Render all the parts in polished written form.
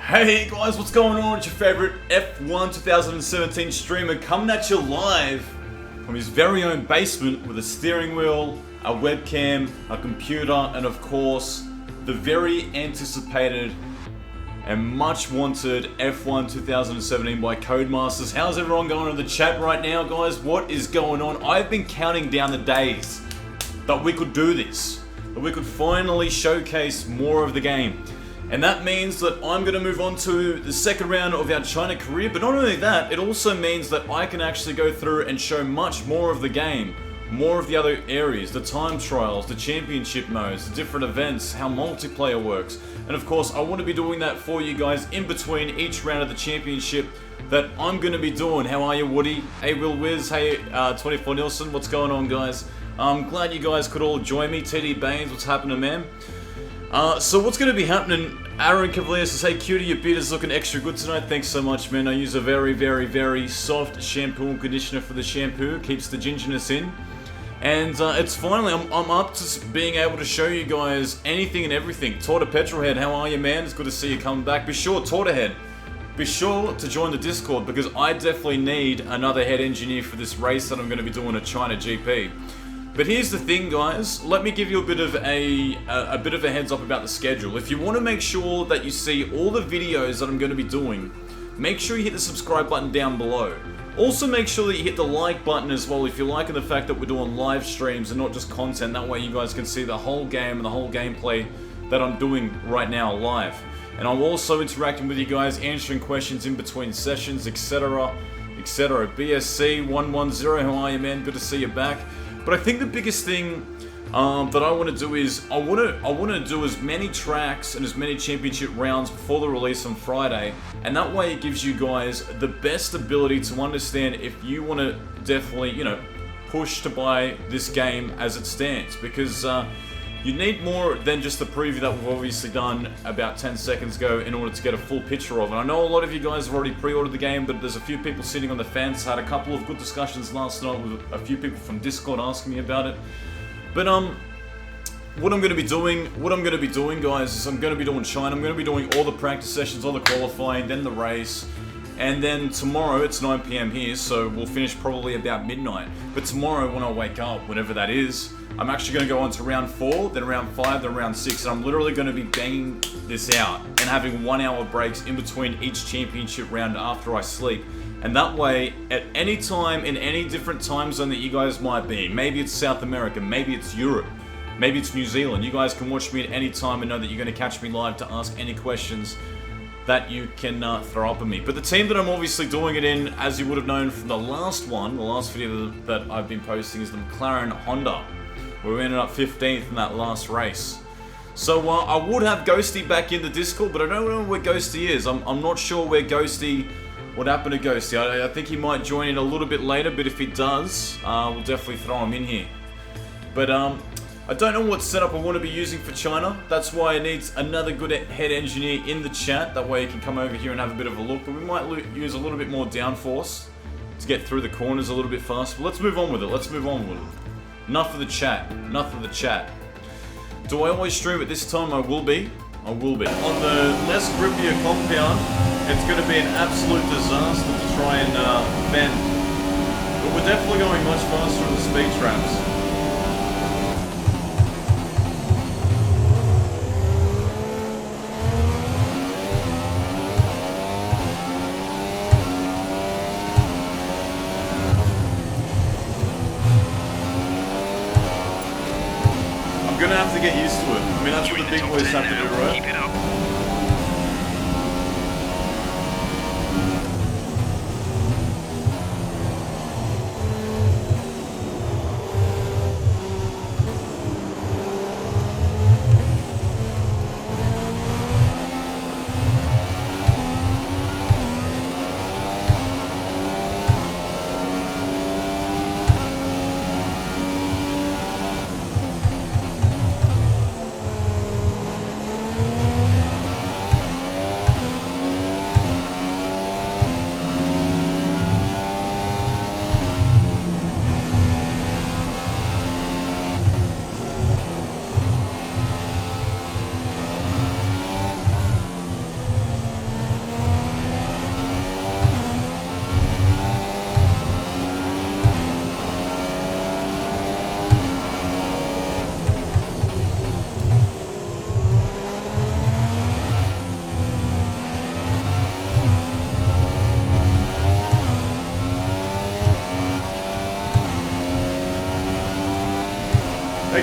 Hey guys, what's going on? It's your favorite F1 2017 streamer coming at you live from his very own basement with a steering wheel, a webcam, a computer, and of course, the very anticipated and much wanted F1 2017 by Codemasters. How's everyone going in the chat right now, guys? What is going on? I've been counting down the days that we could do this, that we could finally showcase more of the game. And that means that I'm going to move on to the second round of our China career, but not only that, it also means that I can actually go through and show much more of the game, more of the other areas, the time trials, the championship modes, the different events, how multiplayer works. And of course, I want to be doing that for you guys in between each round of the championship that I'm going to be doing. How are you, Woody? Hey, Will Wiz. Hey, 24 Nielsen. What's going on, guys? I'm glad you guys could all join me. TD Baines, what's happening, man? So what's going to be happening? Aaron Cavalier says, hey cutie, your beard is looking extra good tonight. Thanks so much, man. I use a very soft shampoo and conditioner for the shampoo. Keeps the gingerness in. And it's finally, I'm up to being able to show you guys anything and everything. Torta Petrolhead, how are you, man? It's good to see you coming back. Be sure, Tortahead, be sure to join the Discord because I definitely need another head engineer for this race that I'm going to be doing at China GP. But here's the thing, guys. Let me give you a bit of a heads up about the schedule. If you want to make sure that you see all the videos that I'm going to be doing, make sure you hit the subscribe button down below. Also, make sure that you hit the like button as well if you're liking the fact that we're doing live streams and not just content. That way you guys can see the whole game and the whole gameplay that I'm doing right now live. And I'm also interacting with you guys, answering questions in between sessions, etc, etc. BSC110, how are you, man? Good to see you back. But I think the biggest thing that I want to do is I want to do as many tracks and as many championship rounds before the release on Friday, and that way it gives you guys the best ability to understand if you want to definitely, you know, push to buy this game as it stands, because you need more than just the preview that we've obviously done about 10 seconds ago in order to get a full picture of it. I know a lot of you guys have already pre-ordered the game, but there's a few people sitting on the fence. I had a couple of good discussions last night with a few people from Discord asking me about it. But what I'm going to be doing, guys, is I'm going to be doing China. I'm going to be doing all the practice sessions, all the qualifying, then the race. And then tomorrow, it's 9 PM here, so we'll finish probably about midnight. But tomorrow, when I wake up, whenever that is, I'm actually going to go on to round 4, then round 5, then round 6, and I'm literally going to be banging this out and having 1 hour breaks in between each championship round after I sleep. And that way, at any time, in any different time zone that you guys might be, maybe it's South America, maybe it's Europe, maybe it's New Zealand, you guys can watch me at any time and know that you're going to catch me live to ask any questions that you can throw up at me. But the team that I'm obviously doing it in, as you would have known from the last video that I've been posting, is the McLAREN Honda, where we ended up 15th in that last race. So I would have Ghosty back in the Discord, but I don't know where Ghosty is. I'm not sure where Ghosty, what happened to Ghosty. I think he might join in a little bit later, but if he does, we'll definitely throw him in here. But I don't know what setup I want to be using for China. That's why it needs another good head engineer in the chat. That way you can come over here and have a bit of a look. But we might use a little bit more downforce to get through the corners a little bit faster. But let's move on with it. Enough of the chat. Do I always stream at this time? I will be. On the less grippier compound, it's going to be an absolute disaster to try and bend. But we're definitely going much faster on the speed traps. I'm gonna have to get used to it. I mean, that's what the big boys have to do, right? Keep it up.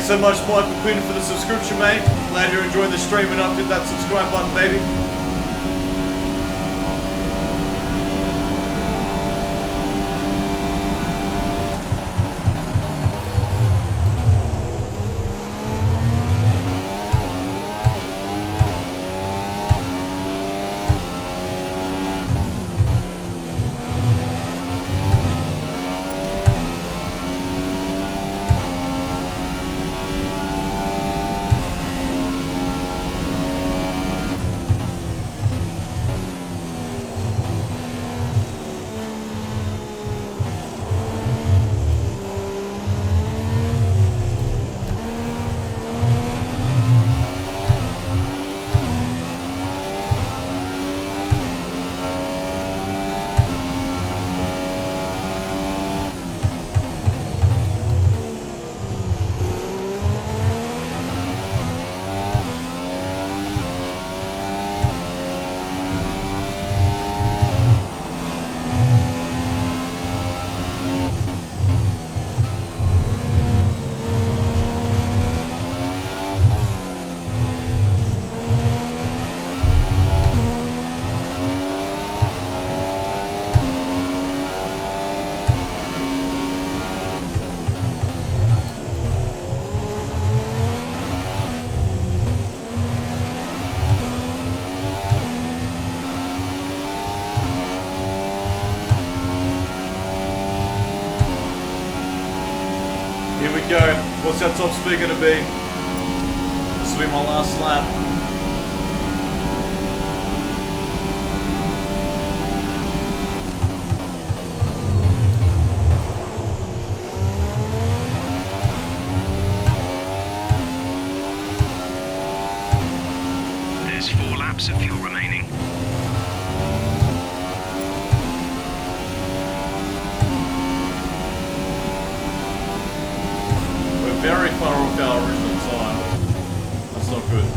Thanks so much, Michael Quinn, for the subscription, mate. Glad you're enjoying the stream and up, hit that subscribe button, baby. What's that top speed gonna be? This will be my last lap. There's 4 laps of fuel remaining. Very far off our original time. That's not good.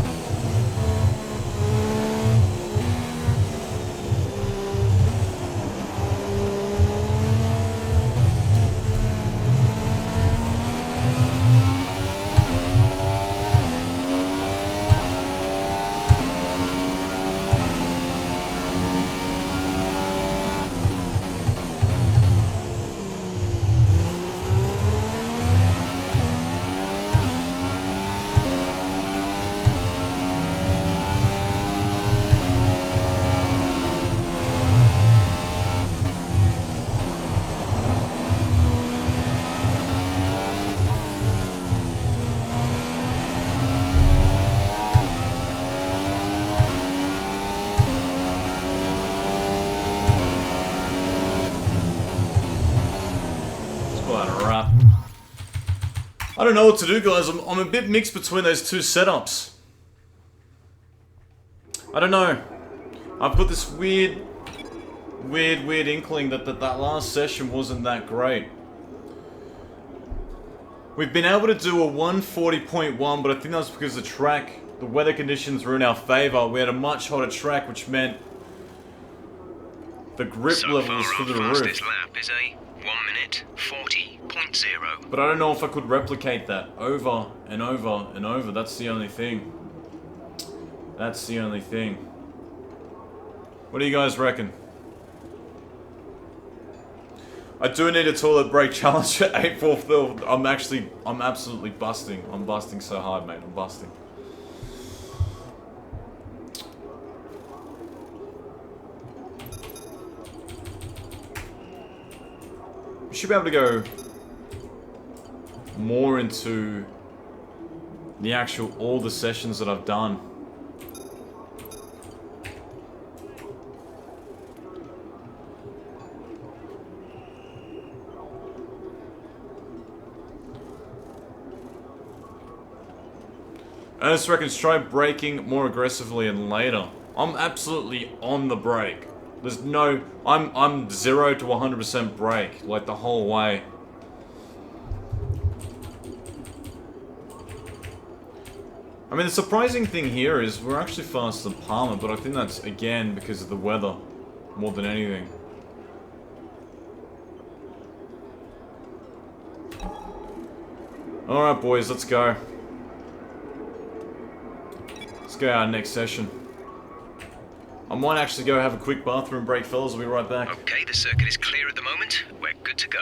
I don't know what to do, guys. I'm a bit mixed between those two setups. I don't know. I've got this weird inkling that that last session wasn't that great. We've been able to do a 140.1, but I think that's because the weather conditions were in our favor. We had a much hotter track, which meant the grip level was through the roof. Fastest lap is a 1:40.0. But I don't know if I could replicate that over and over and over. That's the only thing. That's the only thing. What do you guys reckon? I do need a toilet break challenge at 8-4. I'm absolutely busting. I'm busting so hard, mate. I'm busting. We should be able to go more into all the sessions that I've done. Ernest reckons try braking more aggressively and later. I'm absolutely on the brake. There's no... I'm 0 to 100% brake, like the whole way. I mean, the surprising thing here is we're actually faster than Palmer, but I think that's, again, because of the weather, more than anything. Alright boys, let's go. Let's go our next session. I might actually go have a quick bathroom break, fellas. I'll be right back. Okay, the circuit is clear at the moment. We're good to go.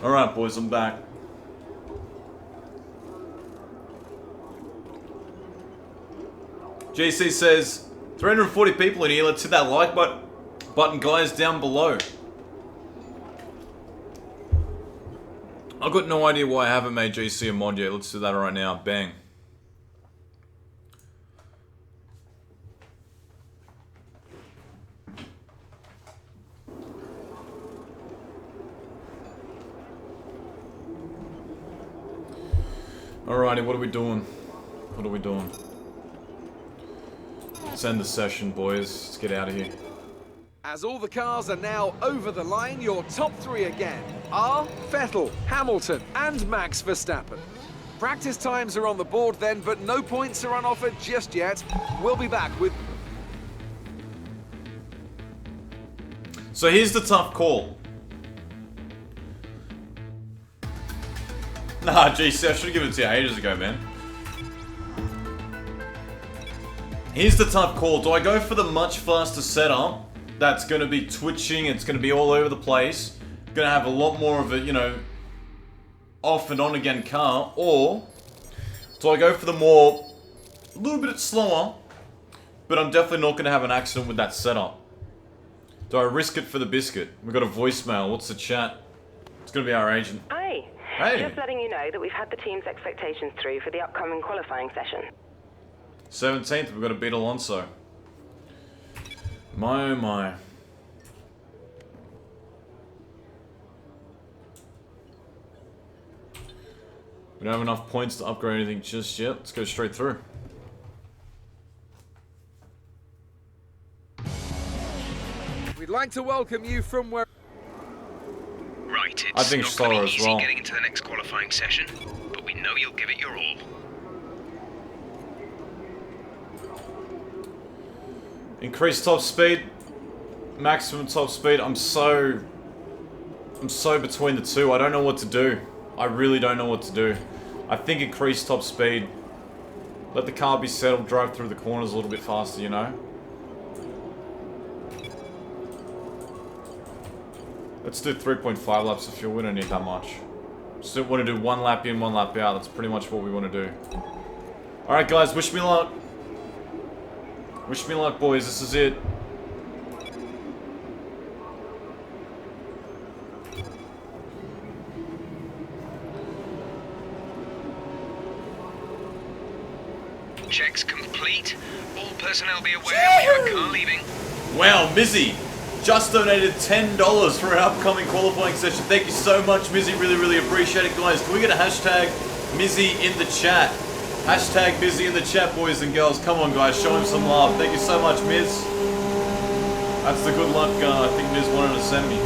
Alright boys, I'm back. GC says, 340 people in here, let's hit that like button guys down below. I've got no idea why I haven't made GC a mod yet, let's do that right now, bang. Alrighty, what are we doing? What are we doing? Let's end the session, boys. Let's get out of here. As all the cars are now over the line, your top three again are Vettel, Hamilton, and Max Verstappen. Practice times are on the board then, but no points are on offer just yet. We'll be back with... So here's the tough call. Nah, GC, I should have given it to you ages ago, man. Here's the tough call. Do I go for the much faster setup that's going to be twitching, it's going to be all over the place, going to have a lot more of a, you know, off and on again car, or do I go for the more, a little bit slower, but I'm definitely not going to have an accident with that setup? Do I risk it for the biscuit? We've got a voicemail. What's the chat? It's going to be our agent. Hi. Hey. Just letting you know that we've had the team's expectations through for the upcoming qualifying session. 17th, we've got to beat Alonso. My oh my. We don't have enough points to upgrade anything just yet. Let's go straight through. We'd like to welcome you from where... Right, I it's think not slower going to as be easy well. getting into the next qualifying session, but we know you'll give it your all. Increase top speed. Maximum top speed. I'm so between the two. I don't know what to do. I really don't know what to do. I think increase top speed. Let the car be settled, drive through the corners a little bit faster, you know? Let's do 3.5 laps of fuel. We don't need that much. Just want to do one lap in, one lap out. That's pretty much what we want to do. Alright guys, wish me luck. Wish me luck, boys. This is it. Checks complete. All personnel be aware we have a car leaving. Wow, Mizzy just donated $10 for our upcoming qualifying session. Thank you so much, Mizzy. Really, really appreciate it, guys. Can we get a hashtag Mizzy in the chat? Hashtag Mizzy in the chat, boys and girls. Come on, guys. Show him some love. Thank you so much, Miz. That's the good luck I think Miz wanted to send me.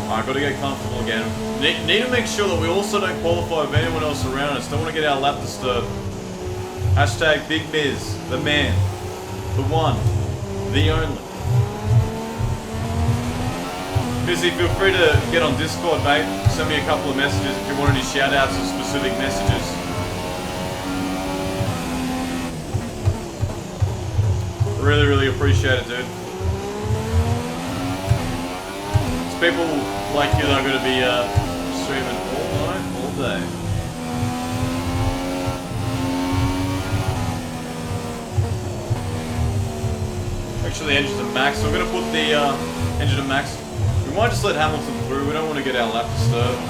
Alright, gotta get comfortable again. Need to make sure that we also don't qualify with anyone else around us. Don't want to get our lap disturbed. Hashtag Big Miz, the man, the one, the only. Fizzy, feel free to get on Discord, mate. Send me a couple of messages if you want any shout-outs or specific messages. Really, really appreciate it, dude. It's people like you that are going to be streaming all night, all day. Actually, the engine's at max, so we're going to put the engine at max. We might just let Hamilton through, we don't want to get our lap disturbed.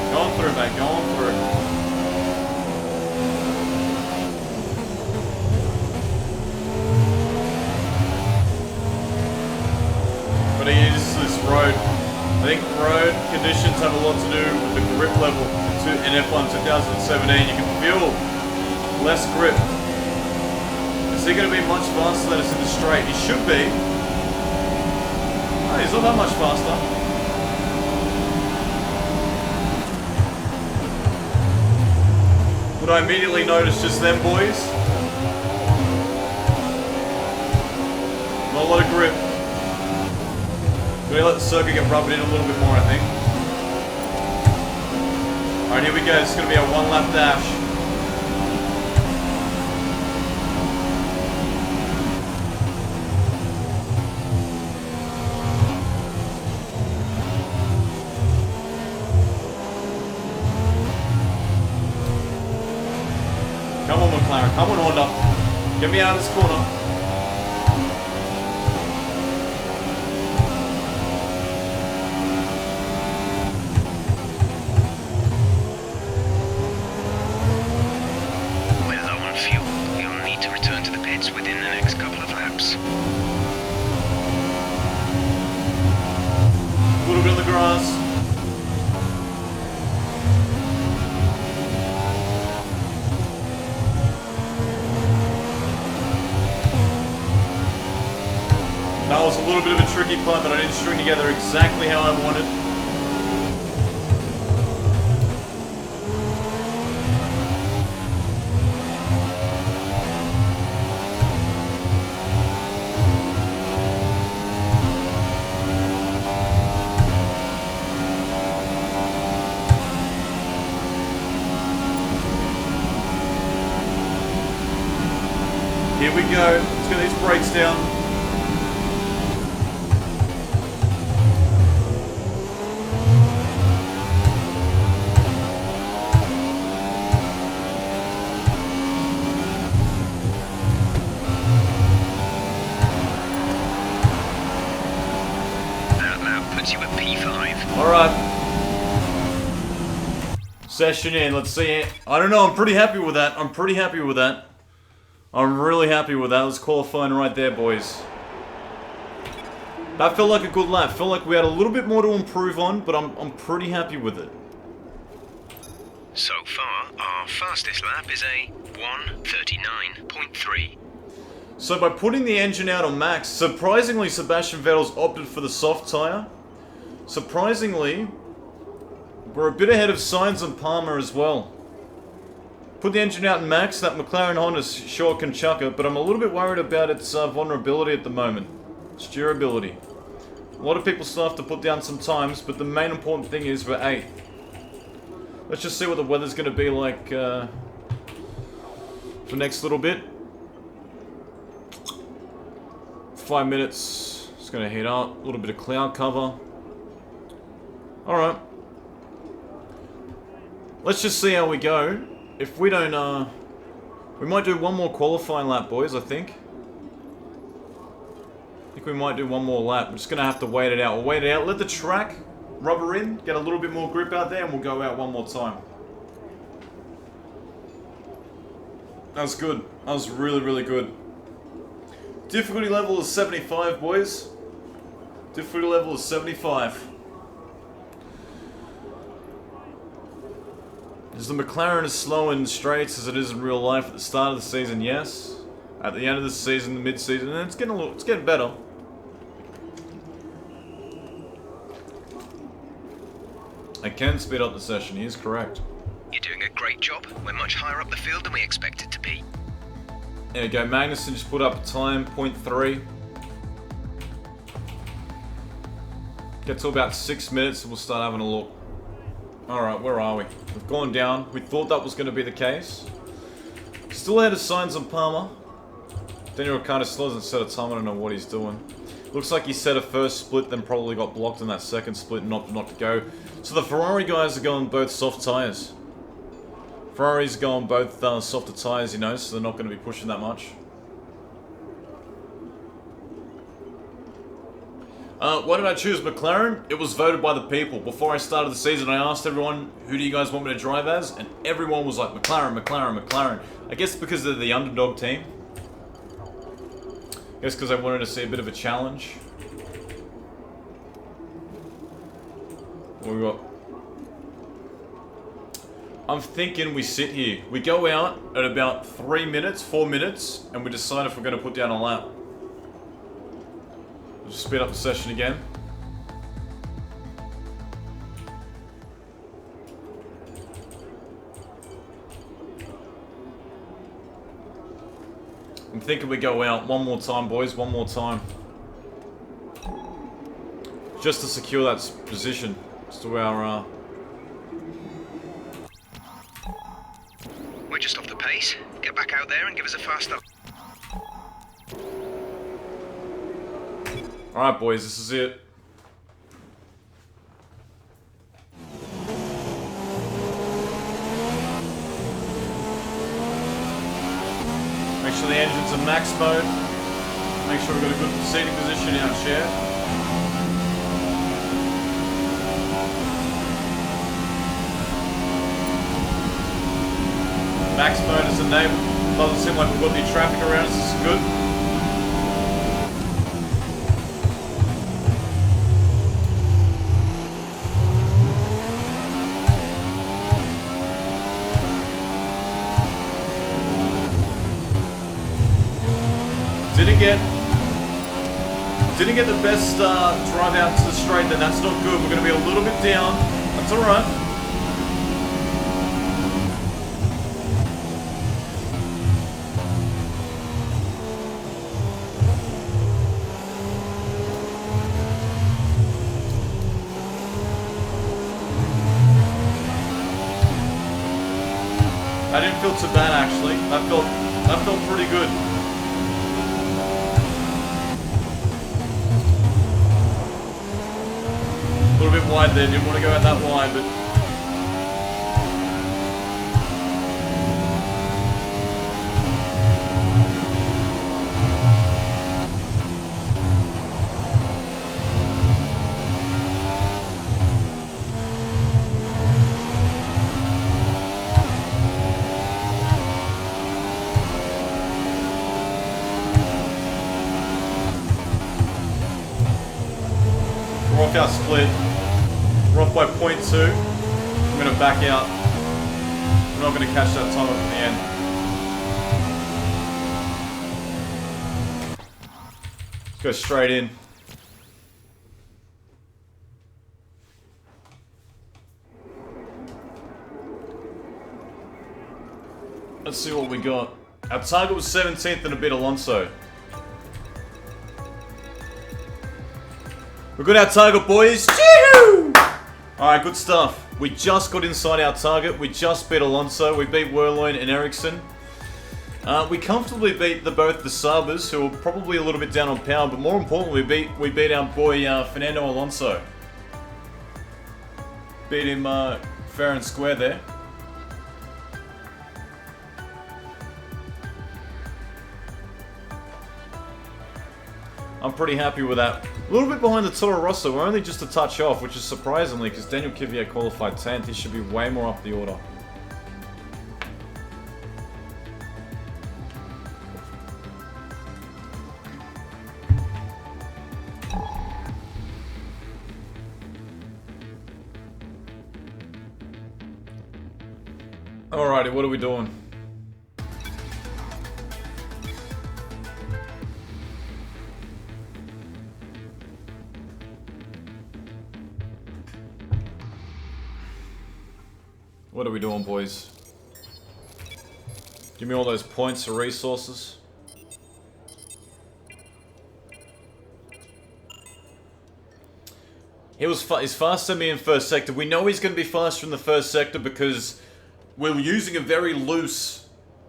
Go on through, mate, go on through. But it is this road. I think road conditions have a lot to do with the grip level in F1 2017. You can feel less grip. Is he going to be much faster than us in the straight? He should be. Oh, he's not that much faster. Would I immediately notice just them, boys? Not a lot of grip. We're gonna let the circuit get rubbed in a little bit more, I think. Alright, here we go. It's gonna be a one-lap dash. Come on, McLaren. Come on, Honda. Get me out of this corner. Within the next couple of laps. A little bit on the grass. That was a little bit of a tricky climb, but I didn't string together exactly how I wanted. Here we go. Let's get these brakes down. That lap puts you at P5. Alright. Session in. Let's see it. I don't know. I'm pretty happy with that. I'm pretty happy with that. I'm really happy with that. Let's qualifying right there, boys. That felt like a good lap. Felt like we had a little bit more to improve on, but I'm pretty happy with it. So far, our fastest lap is a 1:39.3. So by putting the engine out on max, surprisingly Sebastian Vettel's opted for the soft tyre. Surprisingly, we're a bit ahead of Sainz and Palmer as well. Put the engine out in max, that McLaren Honda sure can chuck it, but I'm a little bit worried about its vulnerability at the moment. Its durability. A lot of people still have to put down some times, but the main important thing is we're 8th. Let's just see what the weather's going to be like for the next little bit. 5 minutes. It's going to heat up. A little bit of cloud cover. Alright. Let's just see how we go. If we don't, we might do one more qualifying lap, boys, I think. I think we might do one more lap. We're just going to have to wait it out. We'll wait it out, let the track rubber in, get a little bit more grip out there, and we'll go out one more time. That was good. That was really, really good. Difficulty level is 75, boys. Difficulty level is 75. Is the McLaren as slow in straights as it is in real life at the start of the season? Yes. At the end of the season, the mid-season, and it's getting better. I can speed up the session. He is correct. You're doing a great job. We're much higher up the field than we expected to be. There we go, Magnussen just put up a time, 0.3. Get to about 6 minutes and we'll start having a look. Alright, where are we? We've gone down. We thought that was going to be the case. Still ahead of Sainz and Palmer. Daniel Ricciardo still hasn't set a time, I don't know what he's doing. Looks like he set a first split, then probably got blocked in that second split and not to go. So the Ferrari guys are going both soft tyres. Ferrari's going both softer tyres, you know, so they're not going to be pushing that much. Why did I choose McLaren? It was voted by the people. Before I started the season, I asked everyone, who do you guys want me to drive as? And everyone was like, McLaren, McLaren, McLaren. I guess because they're the underdog team. I guess because I wanted to see a bit of a challenge. What we got? I'm thinking we sit here. We go out at about 3 minutes, 4 minutes, and we decide if we're going to put down a lap. We'll just speed up the session again. I'm thinking we go out one more time, boys, one more time. Just to secure that position. Just to our, We're just off the pace. Get back out there and give us a fast up. Alright, boys, this is it. Make sure the engine's in max mode. Make sure we've got a good seating position in our chair. Max mode is enabled. Doesn't seem like we've got any traffic around us. This is good. Didn't get the best drive out to the straight, then that's not good. We're going to be a little bit down. That's alright. I didn't feel too bad actually. That felt pretty good. A little bit wide there, didn't want to go out that wide, but... We're off our split. We're off by 0.2. I'm going to back out. We're not going to catch that time up in the end. Let's go straight in. Let's see what we got. Our target was 17th and a bit Alonso. We got our target, boys. Alright, good stuff. We just got inside our target. We just beat Alonso. We beat Werlein and Ericsson. We comfortably beat both the Sabres, who were probably a little bit down on power, but more importantly, we beat our boy Fernando Alonso. Beat him fair and square there. I'm pretty happy with that. A little bit behind the Toro Rosso. We're only just a touch off, which is surprisingly, because Daniel Kvyat qualified 10th. He should be way more up the order. Alrighty, what are we doing? What are we doing, boys? Give me all those points or resources. He's faster than me in first sector. We know he's going to be faster in the first sector because we're using a very loose,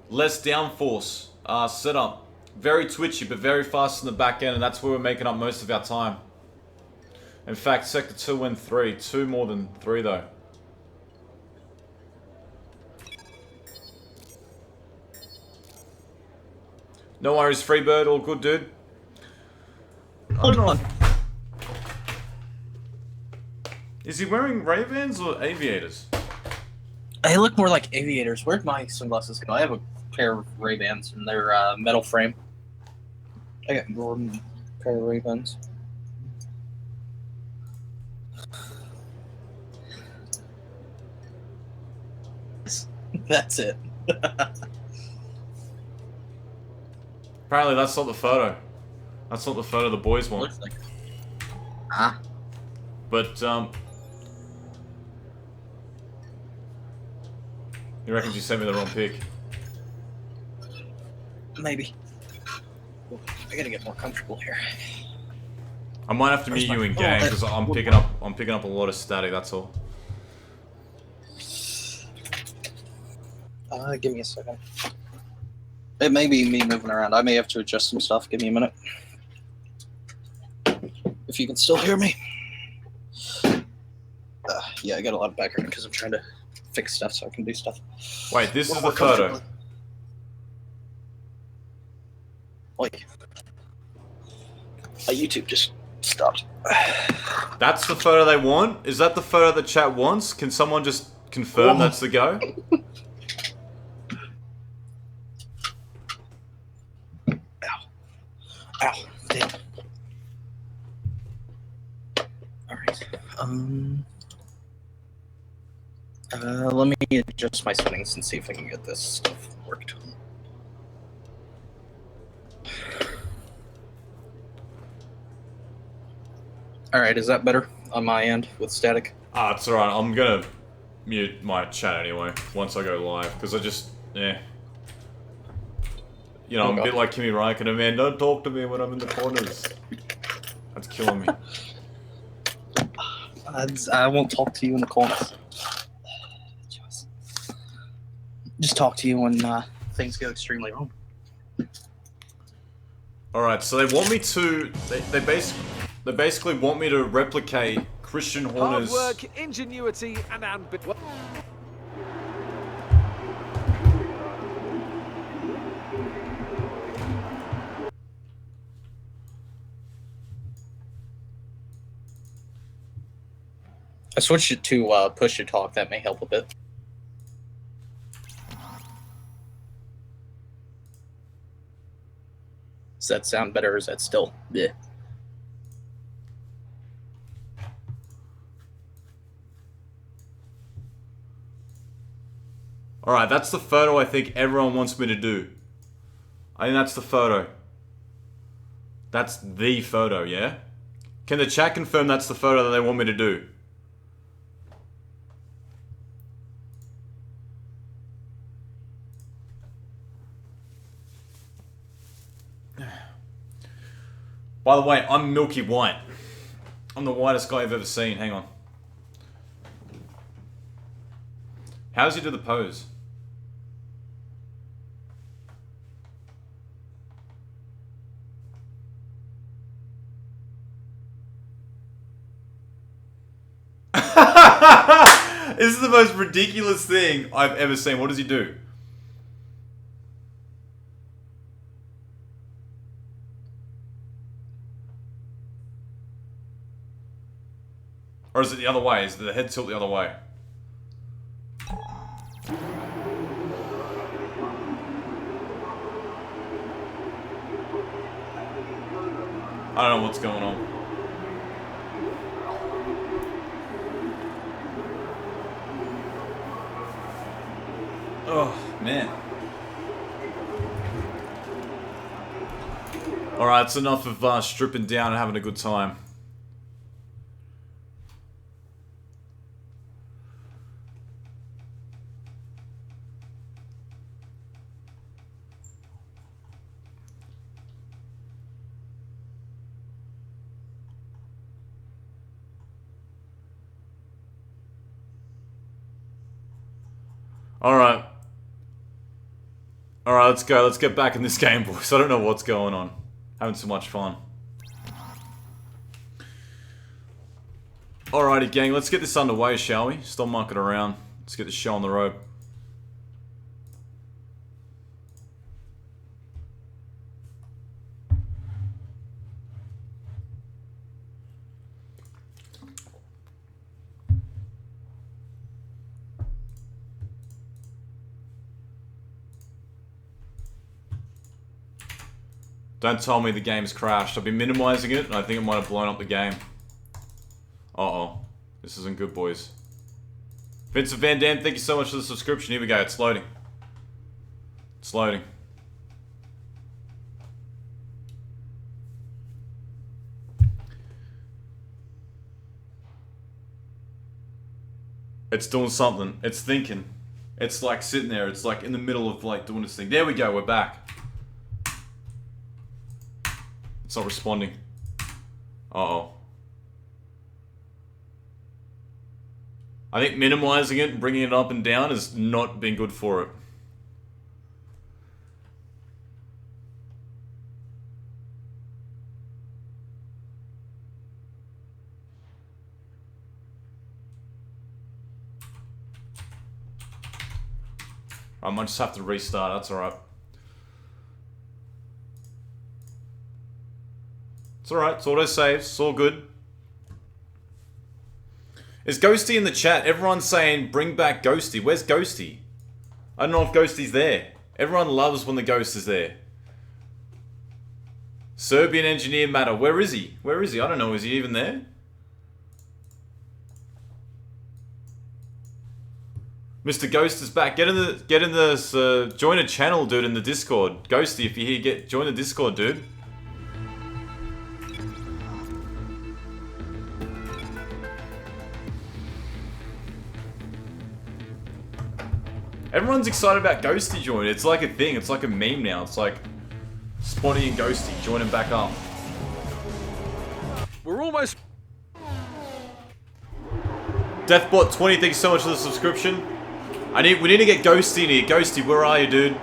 less downforce setup. Very twitchy, but very fast in the back end, and that's where we're making up most of our time. In fact, sector 2 and 3. 2 more than 3, though. No worries, Freebird. All good, dude. I don't know. Is he wearing Ray-Bans or aviators? They look more like aviators. Where'd my sunglasses go? I have a pair of Ray-Bans and they're metal frame. I got a pair of Ray-Bans. That's it. Apparently that's not the photo. That's not the photo the boys want. Looks like. Huh? But, you reckon you sent me the wrong pic? Maybe. I gotta get more comfortable here. I might have to mute you in game because I'm picking up a lot of static. That's all. Give me a second. It may be me moving around. I may have to adjust some stuff. Give me a minute. If you can still hear me. Yeah, I got a lot of background because I'm trying to fix stuff so I can do stuff. Wait, this is the photo. Wait. My YouTube just stopped. That's the photo they want? Is that the photo the chat wants? Can someone just confirm that's the go? Ow. Damn. Alright. Let me adjust my settings and see if I can get this stuff worked. Alright, is that better on my end with static? It's alright. I'm gonna mute my chat anyway once I go live because I just, yeah. You know, I'm a bit like Kimi Räikkönen, man. Don't talk to me when I'm in the corners. That's killing me. I won't talk to you in the corners. Just talk to you when things go extremely wrong. Alright, so they want me to... They basically want me to replicate Christian Horner's... Hard work, ingenuity, and ambition. I switched it to push to talk. That may help a bit. Does that sound better, or is that still... Yeah. Alright, that's the photo I think everyone wants me to do. I think that's the photo. That's the photo, yeah? Can the chat confirm that's the photo that they want me to do? By the way, I'm milky white. I'm the whitest guy I've ever seen. Hang on. How does he do the pose? This is the most ridiculous thing I've ever seen. What does he do? Or is it the other way? Is the head tilt the other way? I don't know what's going on. Oh, man. Alright, it's enough of stripping down and having a good time. Alright. Alright, let's go. Let's get back in this game, boys. I don't know what's going on. Having so much fun. Alrighty, gang. Let's get this underway, shall we? Stop mucking around. Let's get the show on the road. Don't tell me the game's crashed. I've been minimizing it, and I think it might have blown up the game. Uh-oh. This isn't good, boys. Vincent Van Dam, thank you so much for the subscription. Here we go. It's loading. It's loading. It's doing something. It's thinking. It's like sitting there. It's like in the middle of like doing this thing. There we go. We're back. It's not responding. Uh-oh. I think minimizing it and bringing it up and down has not been good for it. I might just have to restart. That's alright. It's alright, it's auto-saves, it's all good. Is Ghosty in the chat? Everyone's saying, bring back Ghosty. Where's Ghosty? I don't know if Ghosty's there. Everyone loves when the ghost is there. Serbian engineer matter. Where is he? Where is he? I don't know, is he even there? Mr. Ghost is back. Get in the, join a channel, dude, in the Discord. Ghosty, if you're here, join the Discord, dude. Everyone's excited about Ghosty joining. It's like a thing. It's like a meme now. It's like Spotty and Ghosty joining back up. We're almost... Deathbot 20, thank you so much for the subscription. We need to get Ghosty in here. Ghosty, where are you, dude?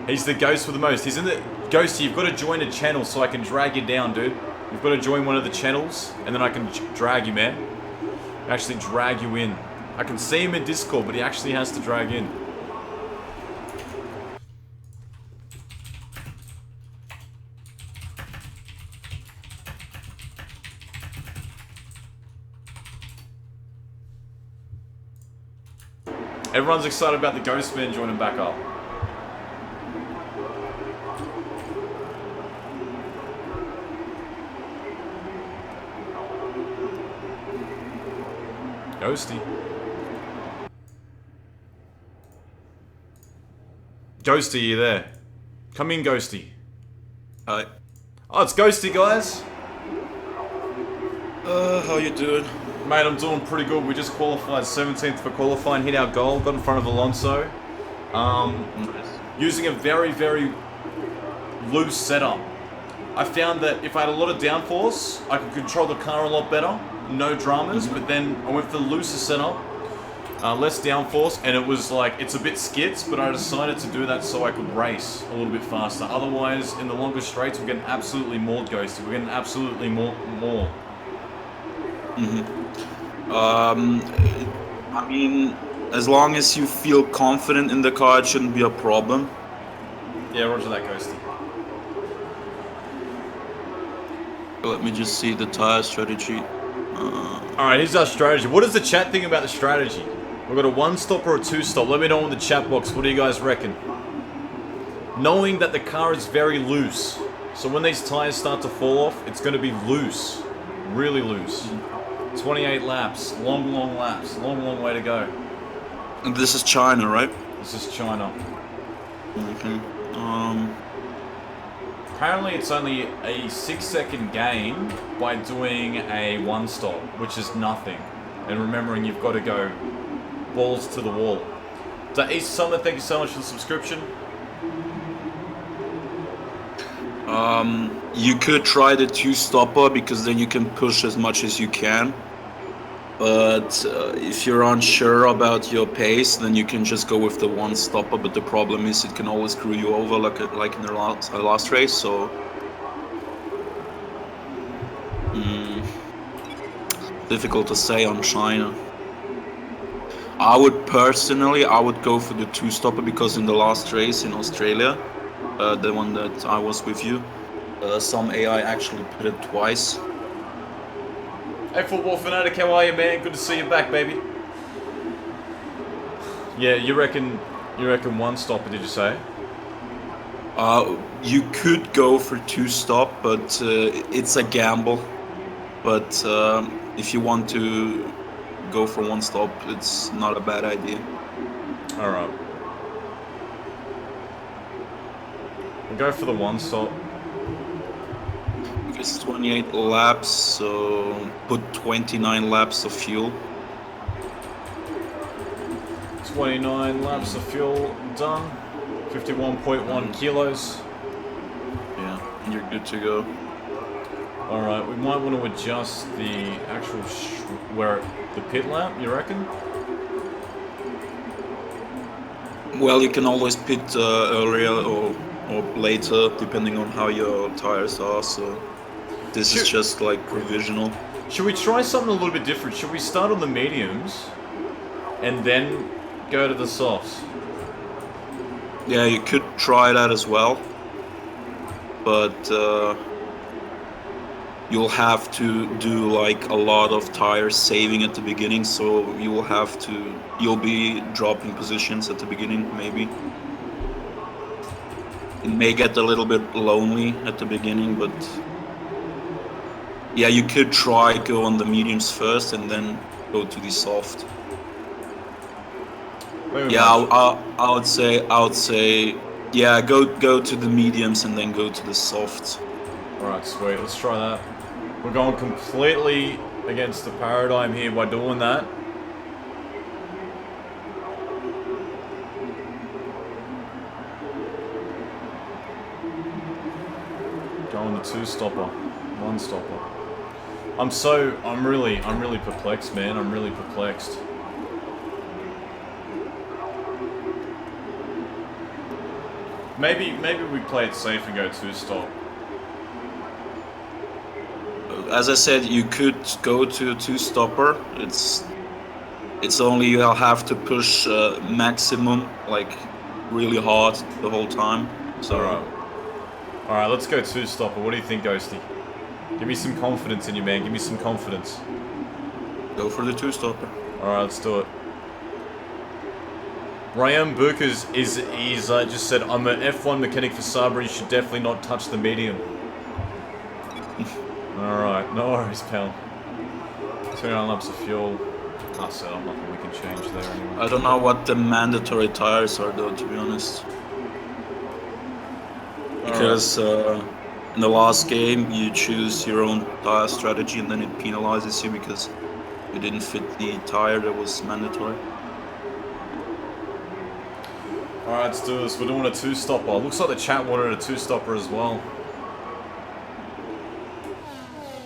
He's the ghost with the most. He's in the... Ghosty, you've got to join a channel so I can drag you down, dude. You've got to join one of the channels, and then I can drag you, man. Actually drag you in. I can see him in Discord, but he actually has to drag in. Everyone's excited about the Ghost Man joining back up. Ghosty. Ghosty, you there? Come in, Ghosty. Hi. Oh, it's Ghosty, guys. How you doing? Mate, I'm doing pretty good. We just qualified 17th for qualifying, hit our goal, got in front of Alonso. Using a very, very loose setup. I found that if I had a lot of downforce, I could control the car a lot better. No dramas, but then I went for the looser setup. Less downforce, and it was like, it's a bit skits, but I decided to do that so I could race a little bit faster. Otherwise, in the longer straights, we're getting absolutely mauled, Ghosty. We're getting absolutely more. I mean, as long as you feel confident in the car, it shouldn't be a problem. Yeah, roger that, Ghosty. Let me just see the tire strategy. Alright, here's our strategy. What does the chat think about the strategy? We've got a 1-stop or a 2-stop. Let me know in the chat box. What do you guys reckon? Knowing that the car is very loose. So when these tires start to fall off, it's going to be loose. Really loose. 28 laps. Long laps. Long way to go. And this is China, right? This is China. Okay. Apparently it's only a 6-second gain by doing a 1-stop, which is nothing. And remembering you've got to go balls to the wall. So East Summer, thank you so much for the subscription. You could try the 2-stopper because then you can push as much as you can. But if you're unsure about your pace, then you can just go with the one stopper. But the problem is it can always screw you over, like in the last race. So difficult to say on China. I would go for the two stopper because in the last race in Australia, the one that I was with you, some AI actually put it twice. Hey, football fanatic, how are you, man? Good to see you back, baby. Yeah, you reckon one stopper? Did you say? You could go for two stop, but it's a gamble. But if you want to go for one stop, it's not a bad idea. All right. We'll go for the one stop. It's 28 laps, so put 29 laps of fuel. 29 laps of fuel done. 51.1 kilos. Yeah, and you're good to go. Alright, we might want to adjust the actual the pit lap, you reckon? Well, you can always pit earlier or later, depending on how your tires are, so this is just like provisional. Should we try something a little bit different? Should we start on the mediums and then go to the softs? Yeah, you could try that as well, but you'll have to do like a lot of tire saving at the beginning, so you'll be dropping positions at the beginning, maybe. It may get a little bit lonely at the beginning, but yeah, you could try go on the mediums first and then go to the soft. Yeah, I would say, yeah, go to the mediums and then go to the softs. Alright, sweet, let's try that. We're going completely against the paradigm here by doing that. Going the two stopper, one stopper. I'm really perplexed, man. I'm really perplexed. Maybe we play it safe and go two stop. As I said, you could go to a two stopper. It's only you'll have to push maximum, like really hard the whole time. So Alright, let's go two stopper. What do you think, Ghosty? Give me some confidence in you, man. Give me some confidence. Go for the two stopper. Alright, let's do it. Ryan Burkers is just said, I'm an F1 mechanic for Sabre, you should definitely not touch the medium. Alright, no worries, pal. 29 laps of fuel. Can't set up, nothing we can change there anyway. I don't know what the mandatory tires are though, to be honest. Because in the last game you choose your own tire strategy and then it penalizes you because you didn't fit the tire that was mandatory. Alright, let's do this. We're doing a two-stopper. Looks like the chat wanted a two-stopper as well.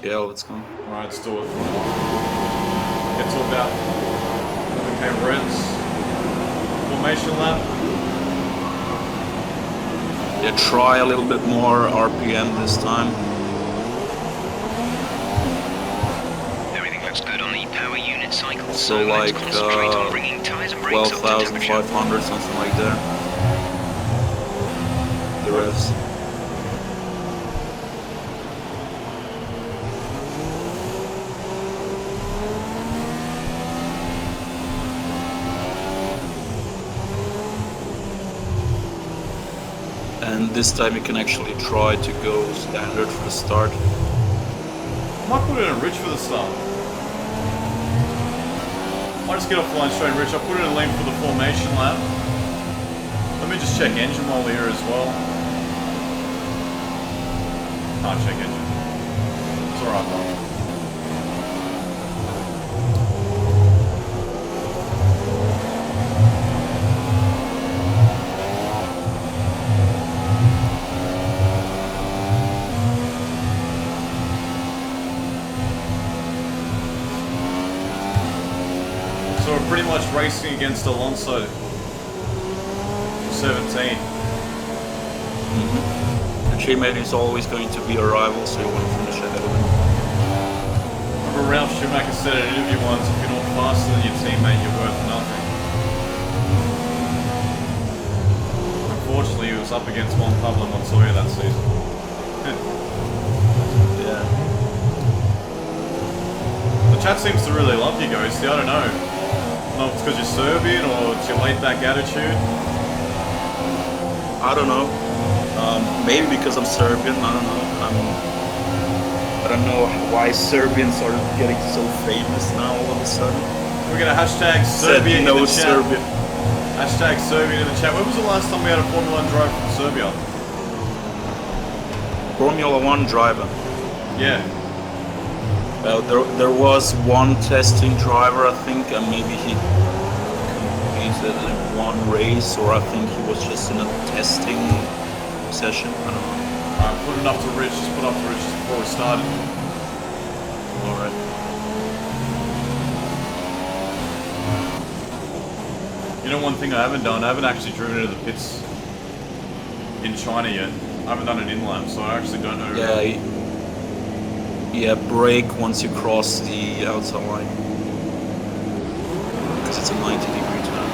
Yeah, let's go. Alright, let's do it. Get to about 11k revs. Formation lap. Yeah, try a little bit more RPM this time. Everything looks good on the power unit cycle, So let's like concentrate on bringing tires and brakes up to temperature. 12,500, something like that. The revs. And this time you can actually try to go standard for the start. I might put it in rich for the start. I'll just get off the line straight rich. I'll put it in lean for the formation lap. Let me just check engine while we're here as well. Can't check engine. It's alright though. So we're pretty much racing against Alonso. 17. And Shimei is always going to be a rival, so you want to finish ahead of him. Remember Ralph Schumacher said in an interview once, if you're not faster than your teammate, you're worth nothing. Unfortunately, he was up against Juan Pablo Montoya that season. Yeah. The chat seems to really love you, Ghosty. I don't know. I don't know if it's because you're Serbian or it's your laid-back attitude. I don't know. Maybe because I'm Serbian. I don't know. I don't know why Serbians are getting so famous now all of a sudden. We're gonna hashtag Serbia in the chat. Serbian. Hashtag Serbia in the chat. When was the last time we had a Formula 1 driver from Serbia? Formula 1 driver. Yeah. There was one testing driver, I think, and maybe he competed in one race, or I think he was just in a testing session. I don't know. Alright, put it up to Rich. Just put up to Rich just before we started. Alright. You know, one thing I haven't done, I haven't actually driven into the pits in China yet. I haven't done an in-lap, so I actually don't know. Yeah, brake once you cross the outside line. Because it's a 90-degree turn.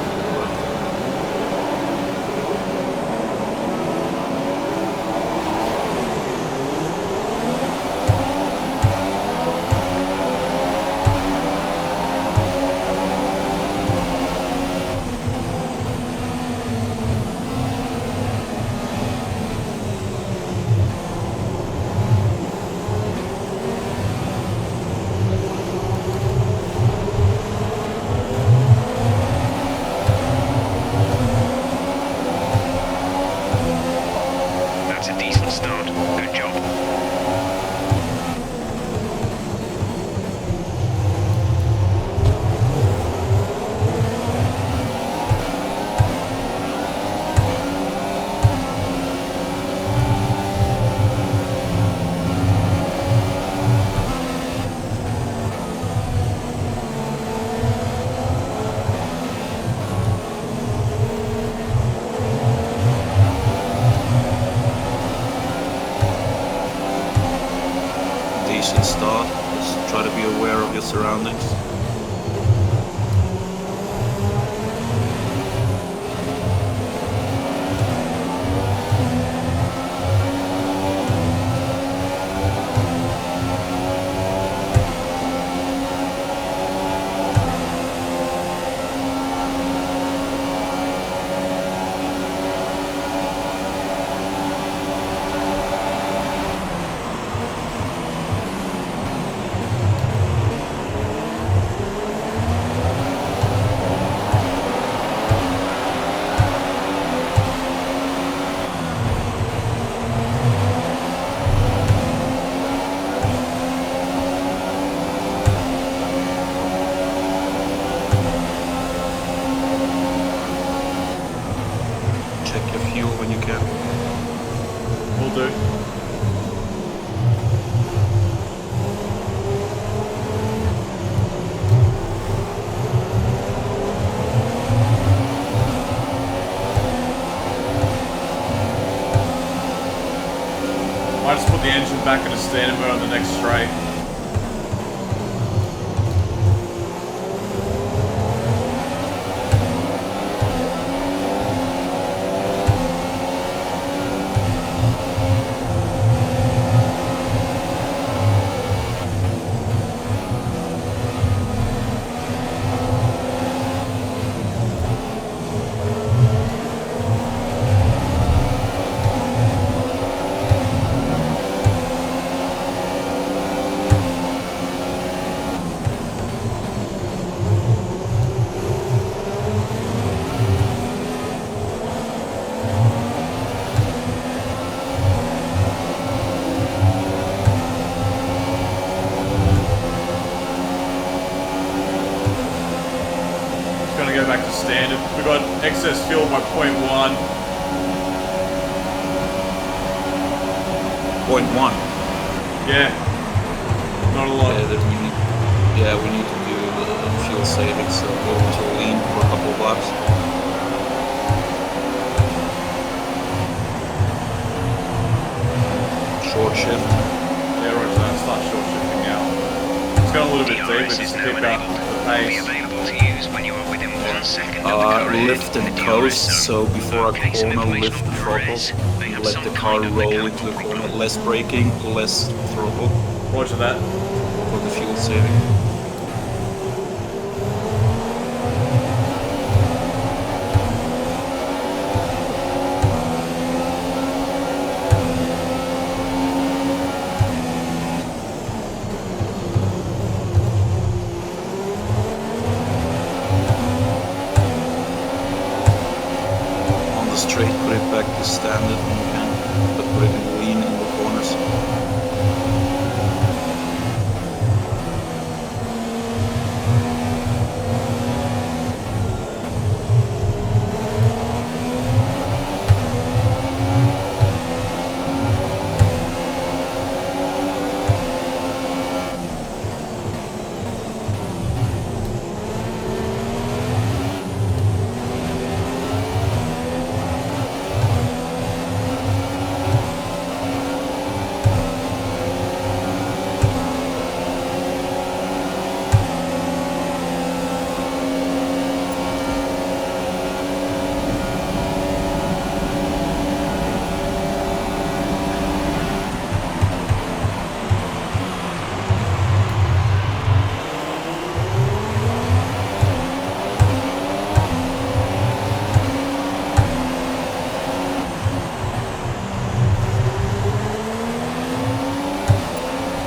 That's a decent start. Good job. Decent start. Just try to be aware of your surroundings. Check your fuel when you can. Will do. Might just put the engine back in a standard mode on the next straight. Go back to standard. We got excess fuel by 0.1. 0.1. Yeah, not a lot. We need to do the fuel fuel saving, so go to lean for a couple of laps. Short shift. Yeah, right, so I'll start short shifting now. It's going a little bit deep, but DRS just is to now keep up enabled. the Will be pace. available to use when you are within 1 second of the car ahead Lift in and the coast, DRS so zone. before Okay, a some corner, information lift on the DRS. They throttle, have let some the car kind of roll mechanical into the corner, problem. less braking, less throttle Roger that. for the fuel saving. On the straight, put it back to standard when you can, but put it in lean in the corners.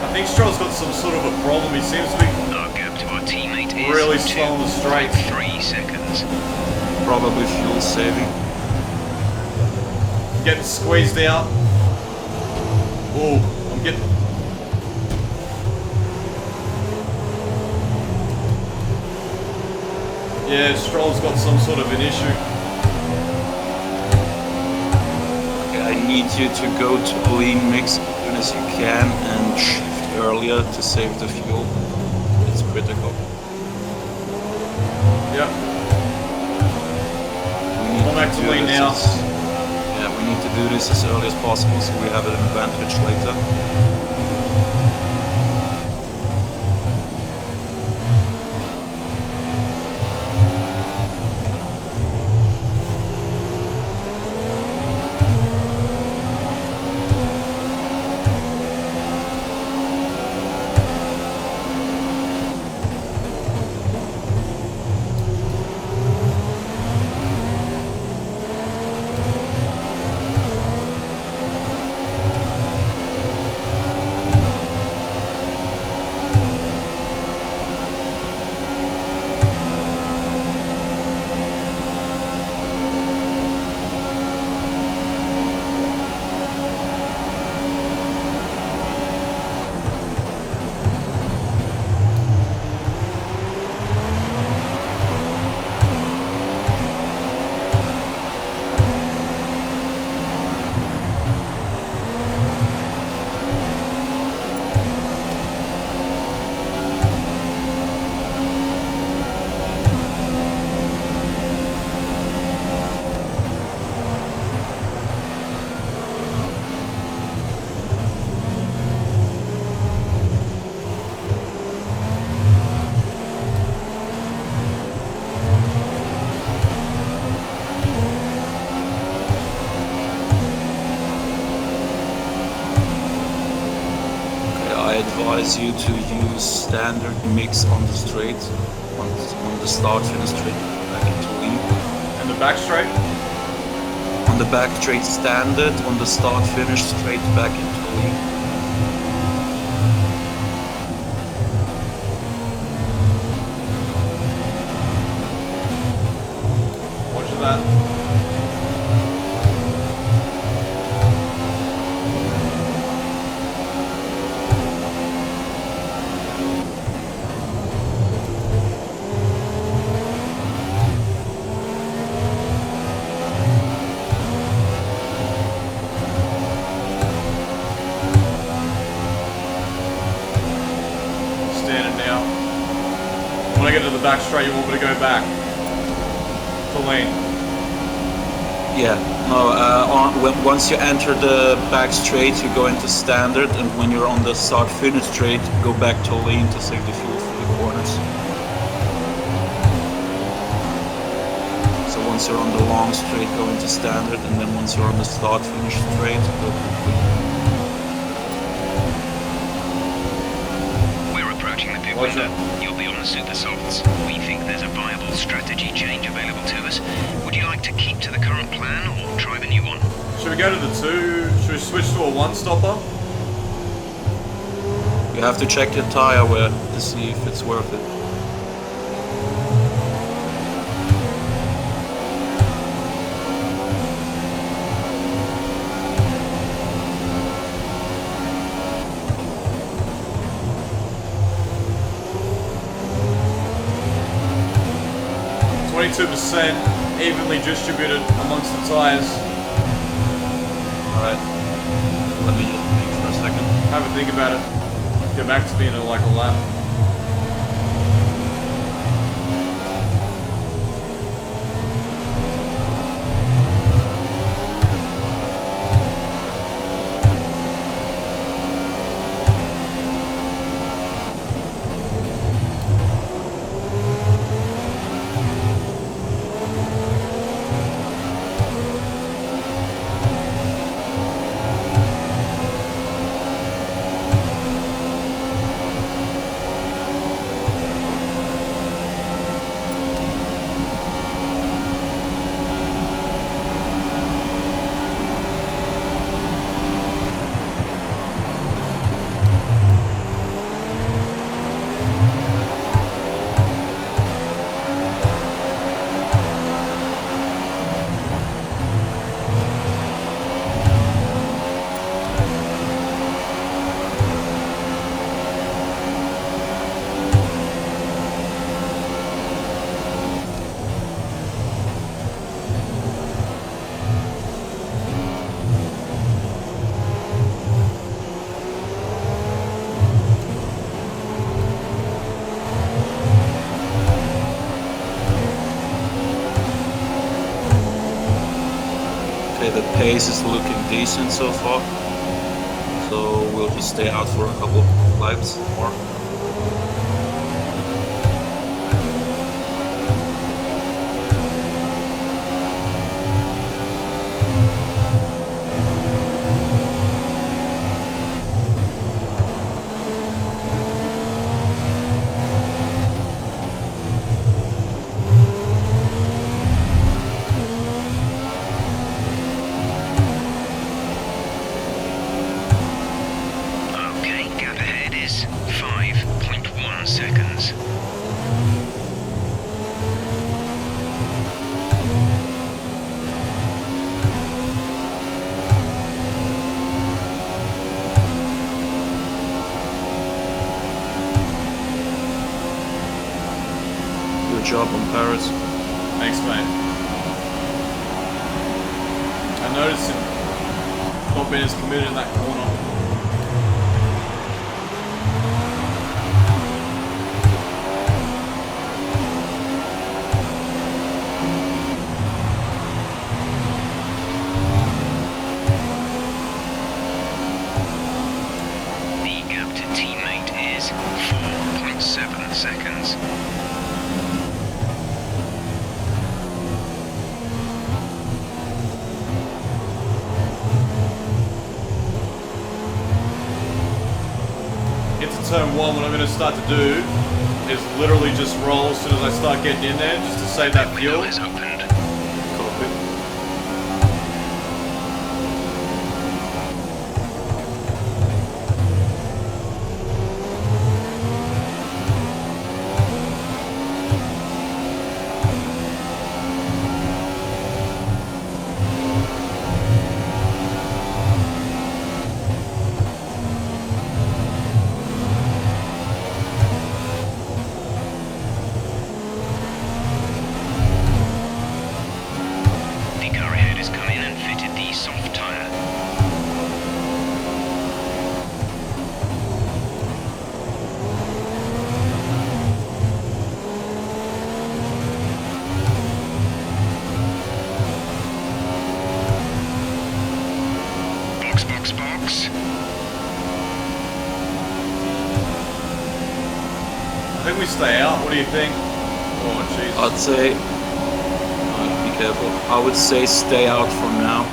I think Stroll's got some sort of a problem. He seems to be Our gap to our teammate is really slow on the straights. 3 seconds. Probably fuel saving. getting squeezed out. Oh, I'm getting... Yeah, Stroll's got some sort of an issue. I need you to go to lean mix as soon as you can and shift earlier to save the fuel. It's critical. Yep. We need I'm back to do lean this now. Yeah, we need to do this as early as possible so we have an advantage later. I advise you to use standard mix on the straight, on the start finish straight, back into lean. And the back straight? On the back straight standard, on the start finish straight back into lean. Watch that. Standing now. When I get to the back straight, you want me to go back? To lean. Yeah, no, once you enter the back straight, you go into standard, and when you're on the start-finish straight, go back to lean to save the fuel for the corners. So once you're on the long straight, go into standard, and then once you're on the start-finish straight, go to lean. We're approaching the pit window. You'll be on the super softs. We think there's a viable strategy change available to us. Would you like to keep to the current plan or try the new one? Should we go to the 2? Should we switch to a 1-stopper? You have to check your tire wear to see if it's worth it. %, evenly distributed amongst the tires. Alright, let me just think for a second. Have a think about it. Get back to being like a lap. The pace is looking decent so far, so we'll just stay out for a couple of laps more. Good job on Paris. Thanks, mate. I noticed him not being as committed in that corner. The gap to teammate is 4.7 seconds. Turn 1, what I'm going to start to do is literally just roll as soon as I start getting in there, just to save that fuel. Window is opened. Copy. box. I think we stay out. What do you think? Oh, jeez. I'd say, be careful. I would say stay out for now.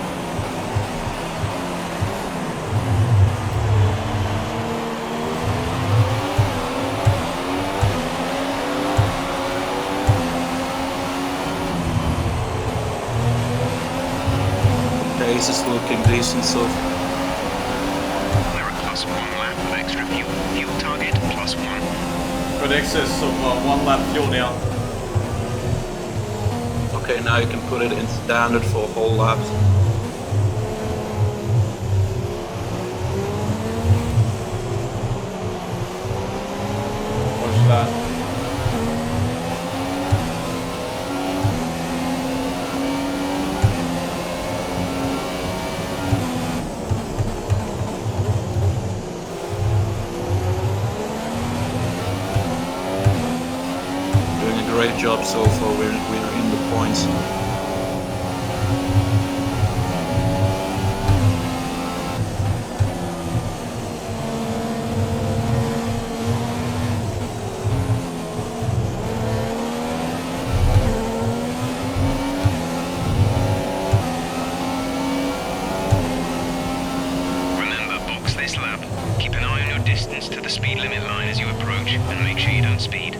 Pace is looking decent, so We're at +1 lap of extra fuel. Fuel target +1. Got excess of 1 lap fuel now. okay, now you can put it in standard for whole laps. Watch that. Great job so far, we're in the points. Remember, box this lap. Keep an eye on your distance to the speed limit line as you approach, and make sure you don't speed.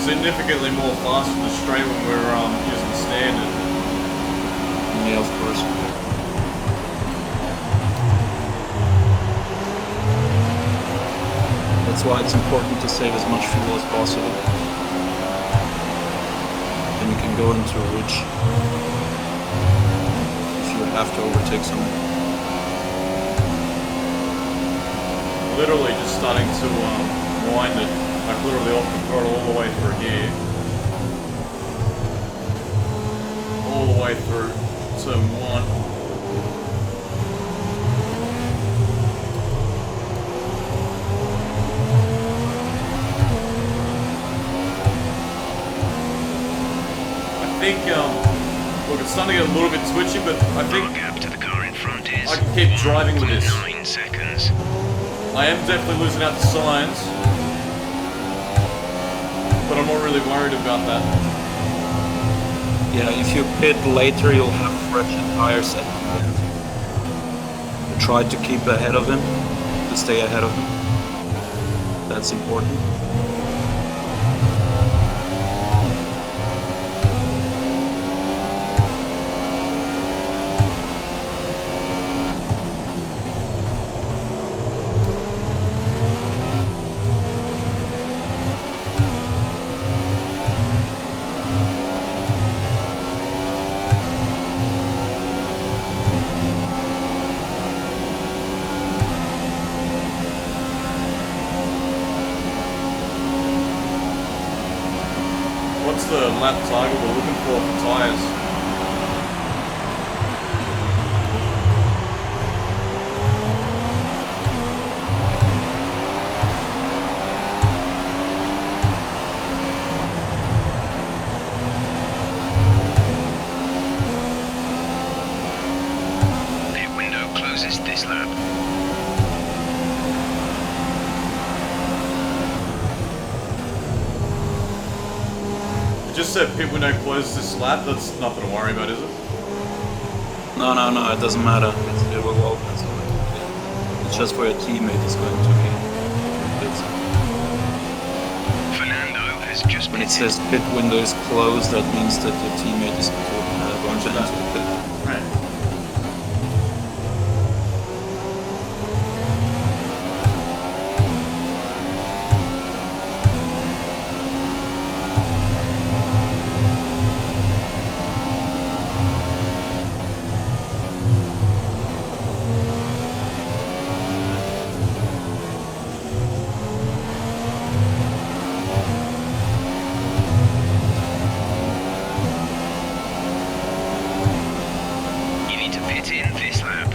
Significantly more fast from the straight when we're using standard. Yeah, of course. That's why it's important to save as much fuel as possible. Then you can go into a ridge if you have to overtake someone. Literally just starting to wind it. Like literally off the throttle all the way through here. All the way through turn 1. I think, look, it's starting to get a little bit twitchy, but I think Our gap to the car in front is I can keep driving with this. 9 seconds. I am definitely losing out to signs, but I'm not really worried about that. Yeah, if you pit later, you'll have fresh tires at the end. Try to keep ahead of him, to stay ahead of him. That's important. What's the lap target we're looking for tyres? Pit window closes this lap. Just said pit window closes this lap, that's nothing to worry about, is it? No, it doesn't matter. It will open. It's just for your teammate is going to be. Fernando has just When it pitted. says pit window is closed, that means that your teammate is going to enter the pit. Right. You need to pit in this lap.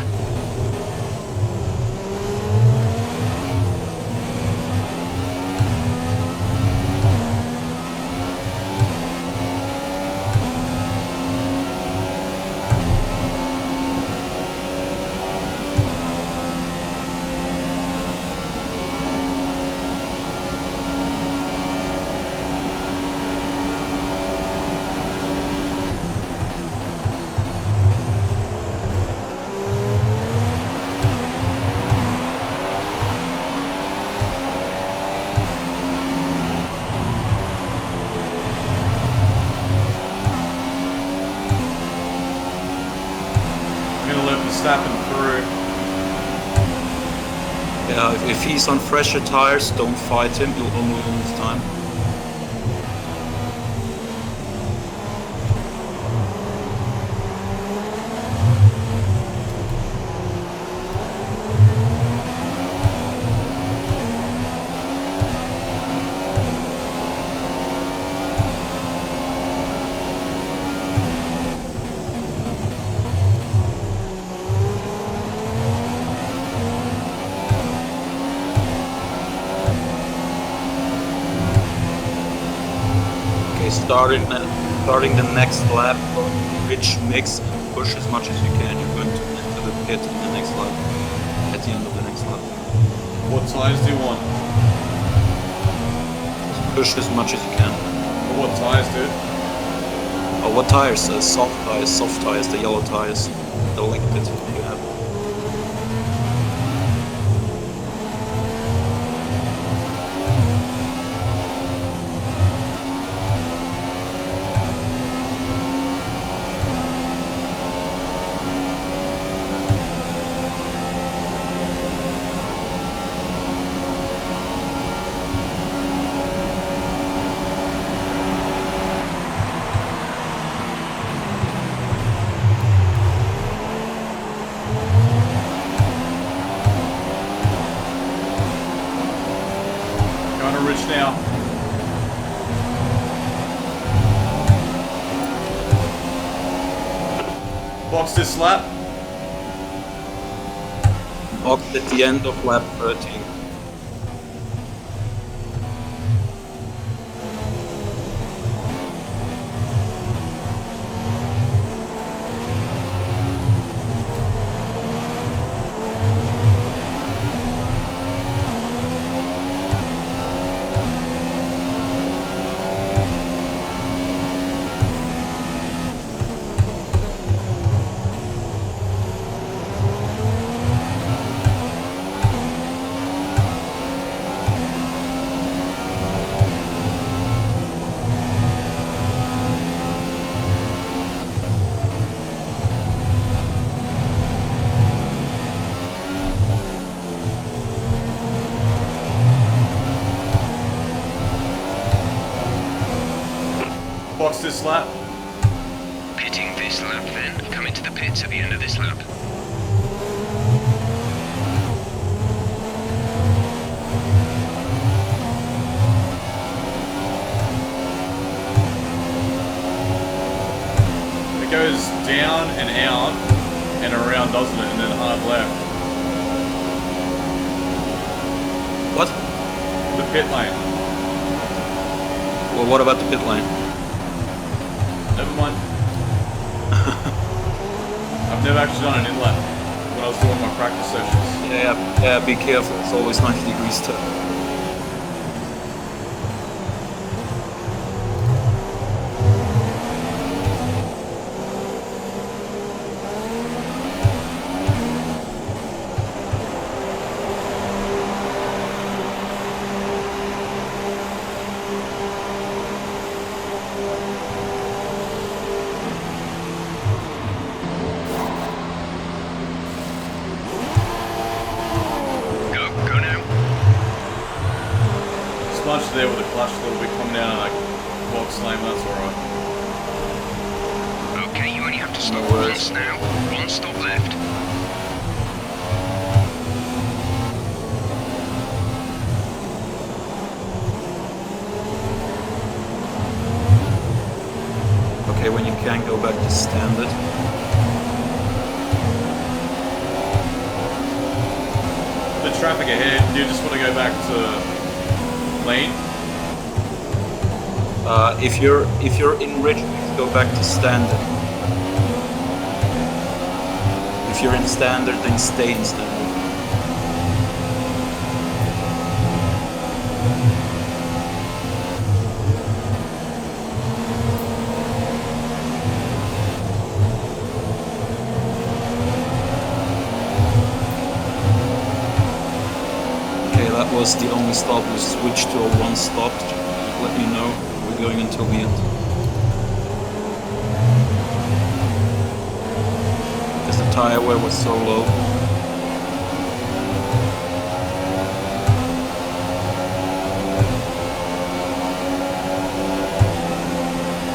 snapping through. Yeah, if he's on fresher tires, don't fight him, you'll only lose time. Starting the next lap, rich mix and push as much as you can. You're going to enter the pit in the next lap, at the end of the next lap. What tires do you want? Push as much as you can. Or what tires, dude? Oh, what tires? Soft tires, the yellow tires, the liquid you have. Rich now. Box this lap. Box at the end of lap 13. Box this lap. Pitting this lap then. Come into the pits at the end of this lap. It goes down and out and around, doesn't it? And then hard left. What? The pit lane. Well, what about the pit lane? Never mind. I've never actually done an inlet when I was doing my practice sessions. Yeah, be careful. It's always 90 degrees turn. Smudge there with the clutch a little bit coming down like box lane, that's alright. Okay, you only have to stop once now. One stop left. Okay, when you can go back to standard. The traffic ahead, do you just want to go back to lane? If you're in ridge, go back to standard. If you're in standard, then stay in standard. That was the only stop. We switched to a one stop. Let me know. We're going until the end. Because the tire wear was so low.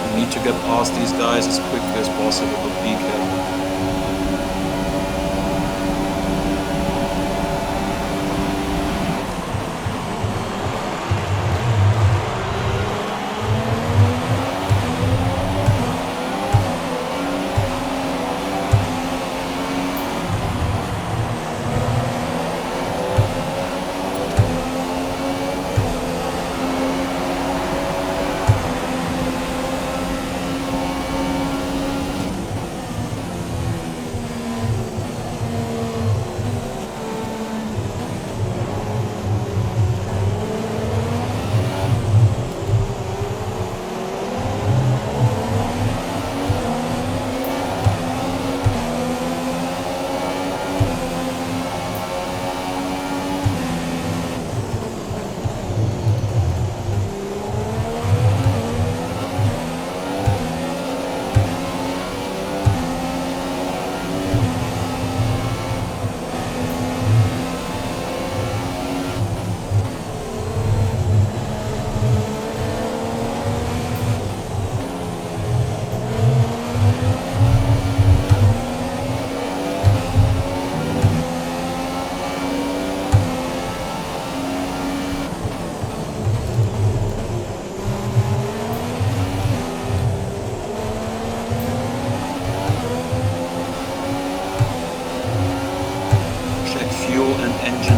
We need to get past these guys as quickly as possible, but be careful.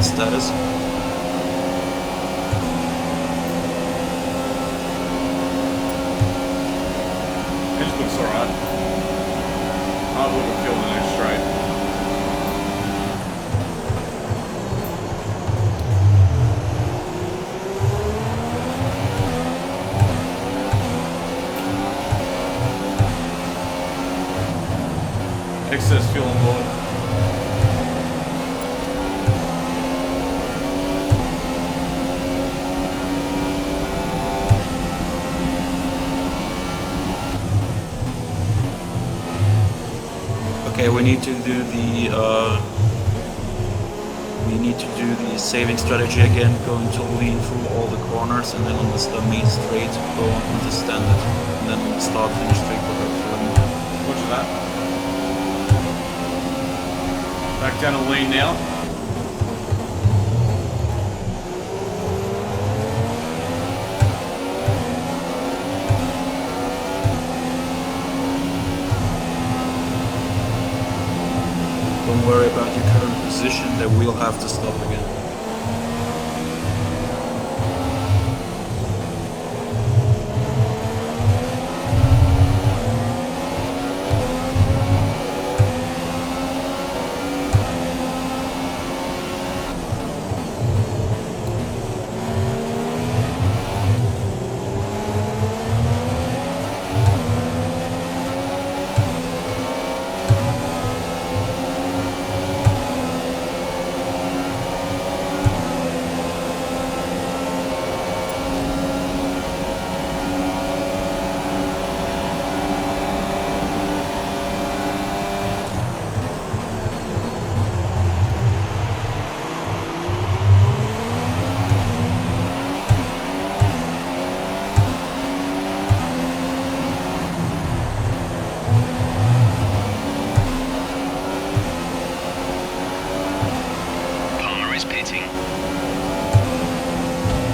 Status. This looks alright. I wouldn't feel the next straight. Excess fuel on board. Okay, we need to do the saving strategy again, going to lean through all the corners and then on the main straight go on the standard and then start finish straight for the Roger that. Back down to lean now. Don't worry about your current position, they will have to stop again.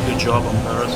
Good job on Paris.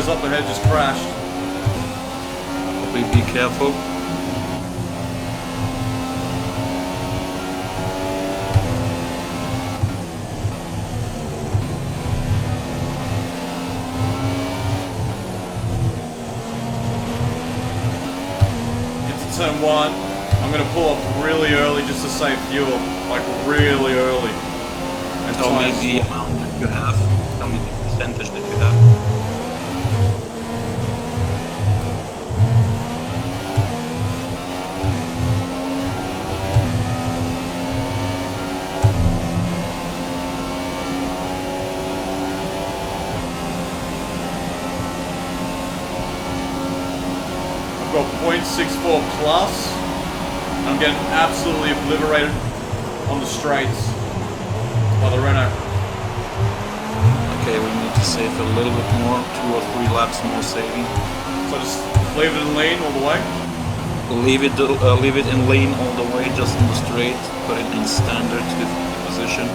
cars up ahead just crashed. Please be careful. Turn 1, I'm going to pull off really early just to save fuel, like really early. And Tell me the amount that you have. Tell me the percentage that you have. I've got 0.64 plus. I'm getting absolutely obliterated on the straights by the Renault. Okay, we need to save a little bit more, 2 or 3 laps more saving. So just leave it in lean all the way? Leave it in lane all the way, just in the straight, put it in standard position.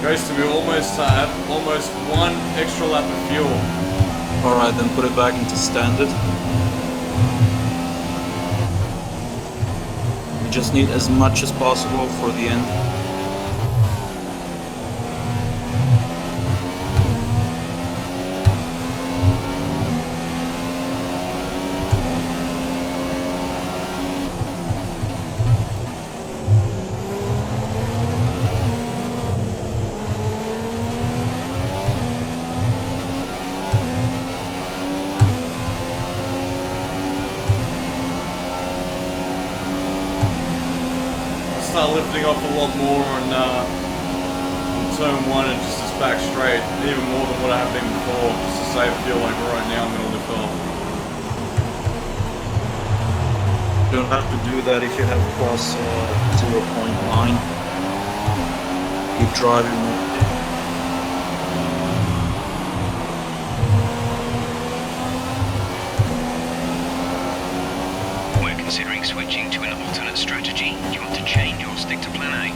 Ghosty, we almost have almost 1 extra lap of fuel. Alright, then put it back into standard. We just need as much as possible for the end. Start lifting off a lot more on turn 1 and just as back straight, even more than what I have been before, just to save fuel. Like right now I'm going to lift off. You don't have to do that if you have plus 0.9. Keep driving. Considering switching to an alternate strategy, do you want to change or stick to plan A?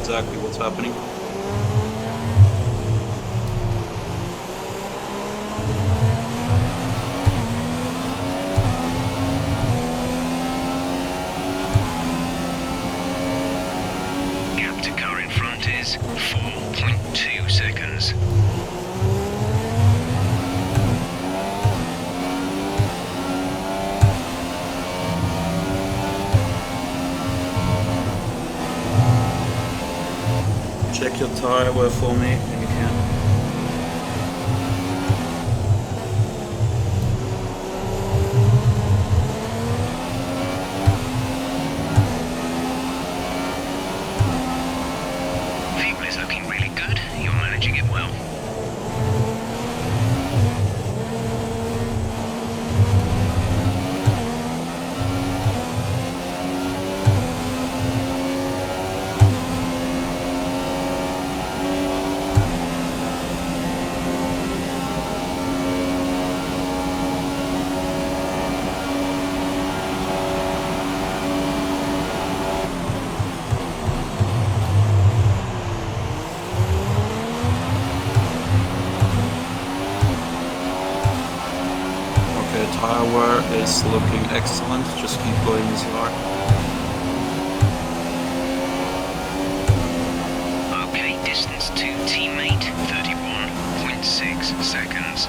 Exactly what's happening. tire wear for me when you can. Fuel is looking really good. You're managing it well. Tire wear is looking excellent, just keep going as you are. Okay, distance to teammate, 31.6 seconds.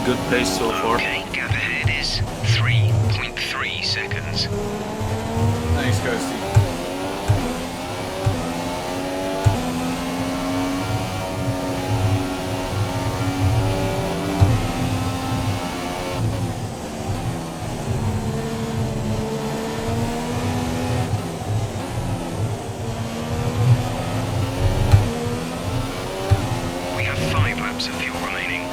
Good pace so far. Okay, gap ahead is 3.3 seconds. Thanks, Ghosty. laps of fuel remaining.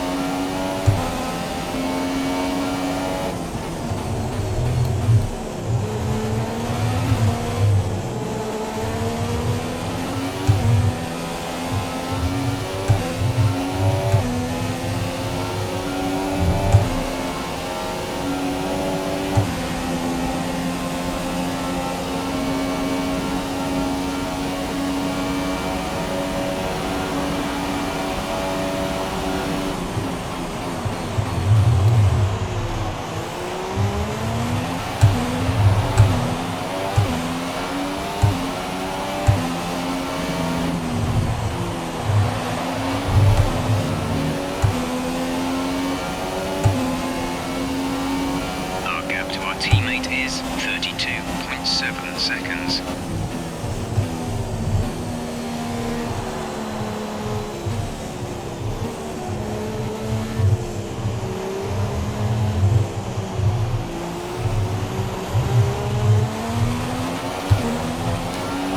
Teammate is 32.7 seconds.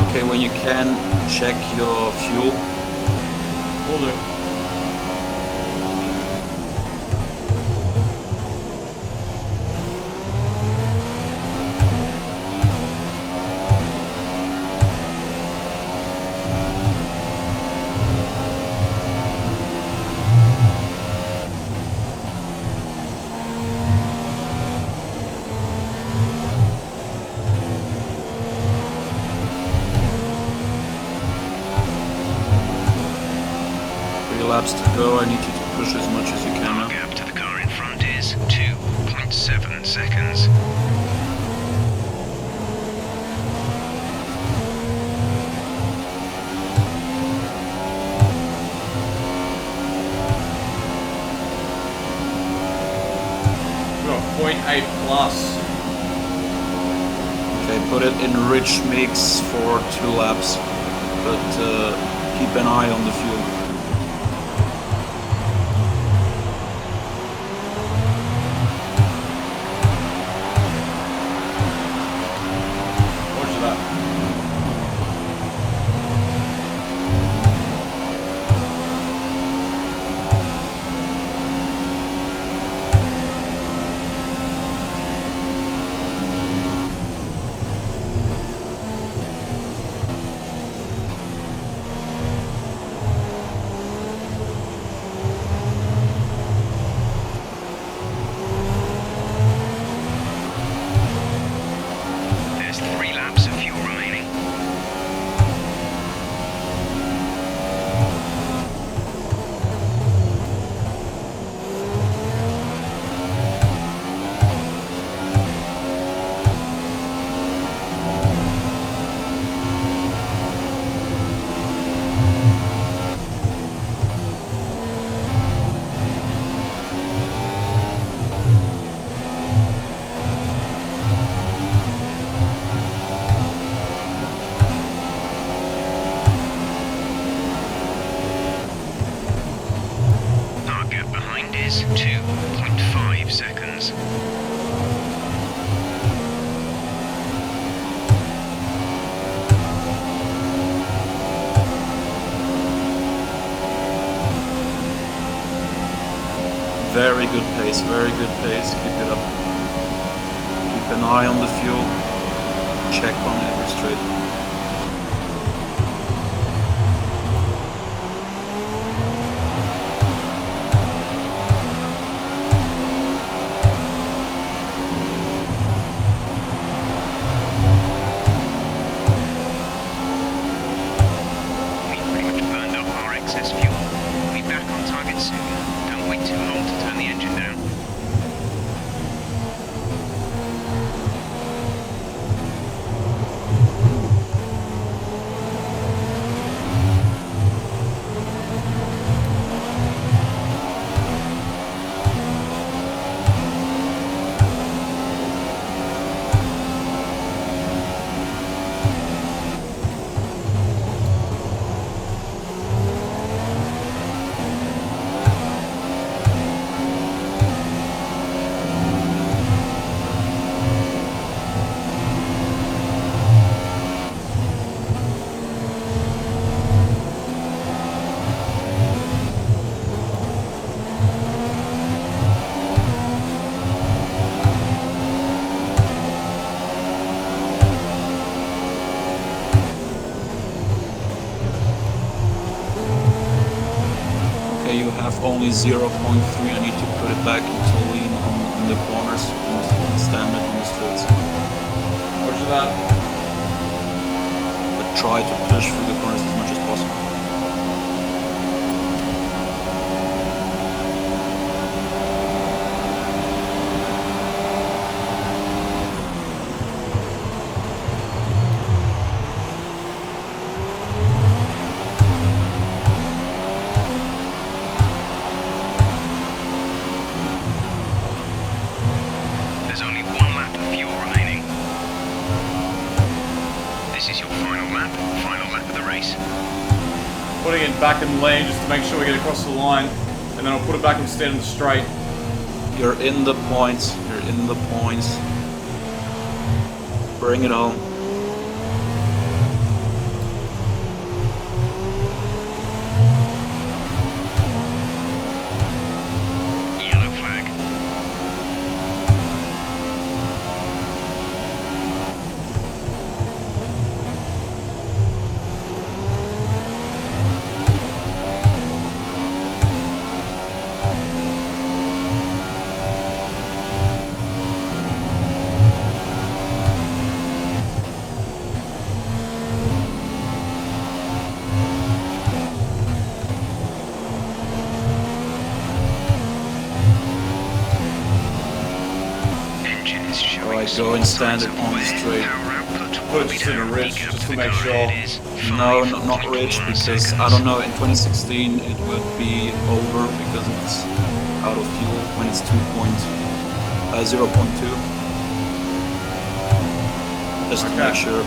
Okay, when you can, check your fuel. Will do. Laps to go. I need you to push as much as you can now. Our gap to the car in front is 2.7 seconds. We've got 0.8 plus. Okay, put it in rich mix for 2 laps, but keep an eye on the fuel. is 2.5 seconds. Very good pace, very good pace. Keep it up. Keep an eye on the fuel. Check on every straight. Okay, you have only 0.3. I need to put it back into lean on the corners and stand it on the straights. Roger that. But try to push through the corners as much as possible. There's only 1 lap of fuel remaining. This is your final lap of the race. Putting it back in the lane just to make sure we get across the line, and then I'll put it back instead in the straight. You're in the points. You're in the points. Bring it home. Yellow flag. Engine is showing Alright, go and stand it on the where straight. power output Put will it be just in a down. ridge, Eager just for to the make car. sure. It is No, 5.1 not rich, because I seconds. don't know, in 2016 it would be over because it's out of fuel when it's 0.2. Just to Okay. make sure.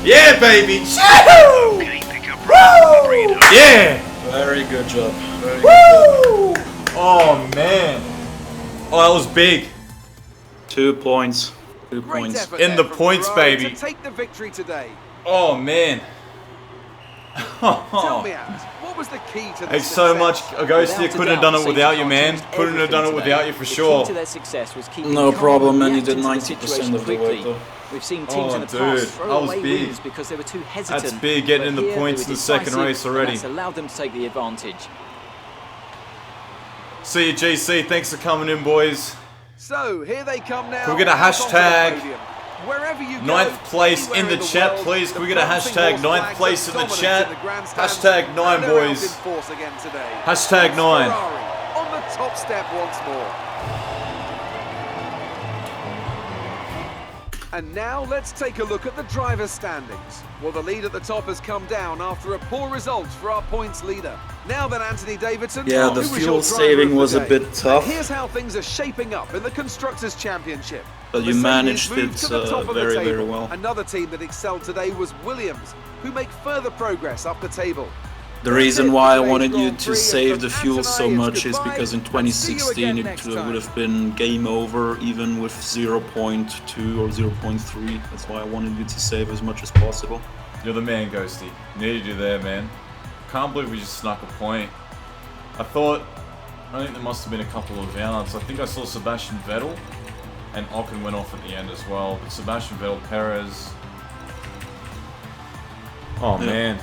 Yeah, baby! Choo! Okay, pick up right, bring it home. Yeah! Very good job. Very good Woo! Oh, man. Oh, that was big. job. 2 points. 2 Great points. effort In there the from points, Ferrari baby. To take the victory today. Oh, man. Tell me, Ant, what was the key to Thanks this so much, success? Ghosty. I Without a couldn't have doubt, done it safety without you, car man. changed Couldn't have done it everything without today. you for The sure. key to their success was keeping No calm problem, and man. You reacting did to the 90% situation of the quickly. weight, though. We've seen teams Oh, in the dude, past throw that was away big. wins because they were too hesitant. That's big, getting But in the here points they in were the second decisive, race and already. That's allowed them to take the advantage. See you, GC. Thanks for coming in, boys. So here they come now. Can we get a out onto the hashtag podium. Wherever you go, 9th place in anywhere the chat, world, please. Can we the get a bouncing hashtag horse 9th flags place of in the dominance chat? in the grandstands, Hashtag 9, and they're out boys. in force again today. Hashtag It's 9. Ferrari on the top step once more. And now let's take a look at the driver's standings. Well, the lead at the top has come down after a poor result for our points leader. Now then, Anthony Davidson, Yeah, who the was fuel your driver saving of the was a day? bit tough. And here's how things are shaping up in the Constructors' Championship. But you Mercedes managed moved it to the top of the very, table. very well. Another team that excelled today was Williams, who make further progress up the table. The reason why I wanted you Grand to Prix, save and the from fuel Anthony, so it's much is goodbye, because in and see you 2016 again it next would time. have been game over even with 0.2 or 0.3. That's why I wanted you to save as much as possible. You're the man, Ghosty. Needed you there, man. Can't believe we just snuck a point. I think there must have been a couple of outs. I think I saw Sebastian Vettel and Ocon went off at the end as well. But Sebastian Vettel, Perez. Oh, Yeah. man.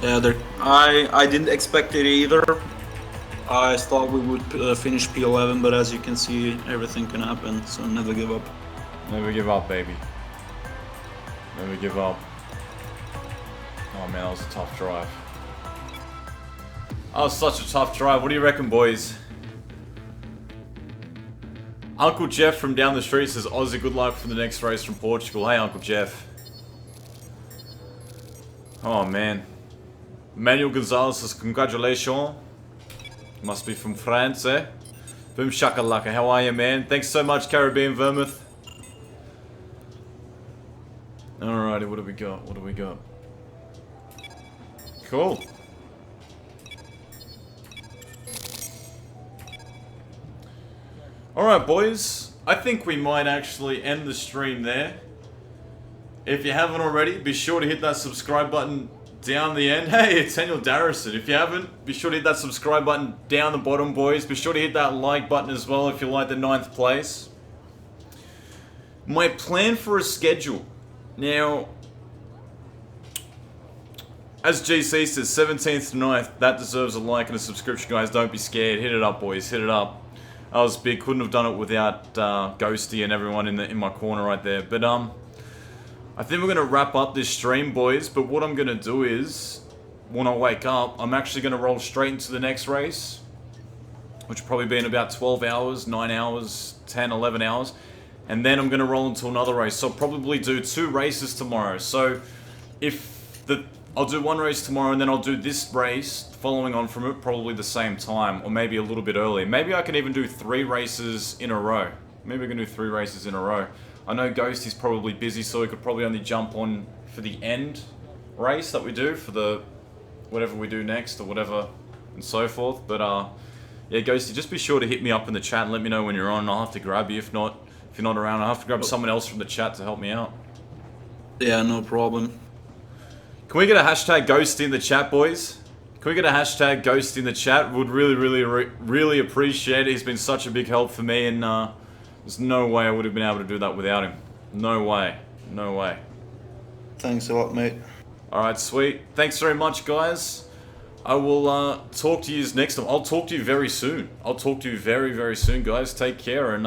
Yeah, I didn't expect it either. I thought we would finish P11, but as you can see, everything can happen, so never give up. Never give up, baby. Never give up. Oh, man, that was a tough drive. That was such a tough drive. What do you reckon, boys? Uncle Jeff from down the street says, Aussie, good luck for the next race from Portugal. Hey, Uncle Jeff. Oh, man. Manuel Gonzalez says, congratulations. Must be from France, eh? Boom shakalaka. How are you, man? Thanks so much, Caribbean Vermouth. Alrighty, what do we got? What do we got? Cool. Alright, boys. I think we might actually end the stream there. If you haven't already, be sure to hit that subscribe button down the end. Hey, it's Daniel Darrison. If you haven't, be sure to hit that subscribe button down the bottom, boys. Be sure to hit that like button as well if you like the 9th place. My plan for a schedule. Now, as GC says, 17th to 9th, that deserves a like and a subscription, guys. Don't be scared. Hit it up, boys. Hit it up. I was big. Couldn't have done it without Ghosty and everyone in my corner right there. But I think we're going to wrap up this stream, boys. But what I'm going to do is, when I wake up, I'm actually going to roll straight into the next race, which will probably be in about 12 hours, 9 hours, 10, 11 hours. And then I'm going to roll into another race. So I'll probably do 2 races tomorrow. So I'll do 1 race tomorrow and then I'll do this race following on from it probably the same time, or maybe a little bit earlier. Maybe I can even do 3 races in a row. Maybe I can do 3 races in a row. I know Ghosty's probably busy, so he could probably only jump on for the end race that we do, for the whatever we do next, or whatever, and so forth. But yeah, Ghosty, just be sure to hit me up in the chat and let me know when you're on, and I'll have to grab you. If you're not around, I'll have to grab someone else from the chat to help me out. Yeah, no problem. Can we get a hashtag Ghosty in the chat, boys? Can we get a hashtag Ghosty in the chat? Would really appreciate it. He's been such a big help for me, and there's no way I would have been able to do that without him. No way. No way. Thanks a lot, mate. Alright, sweet. Thanks very much, guys. I will talk to you next time. I'll talk to you very soon. I'll talk to you very, very soon, guys. Take care, and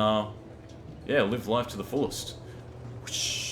yeah, live life to the fullest. Whoosh.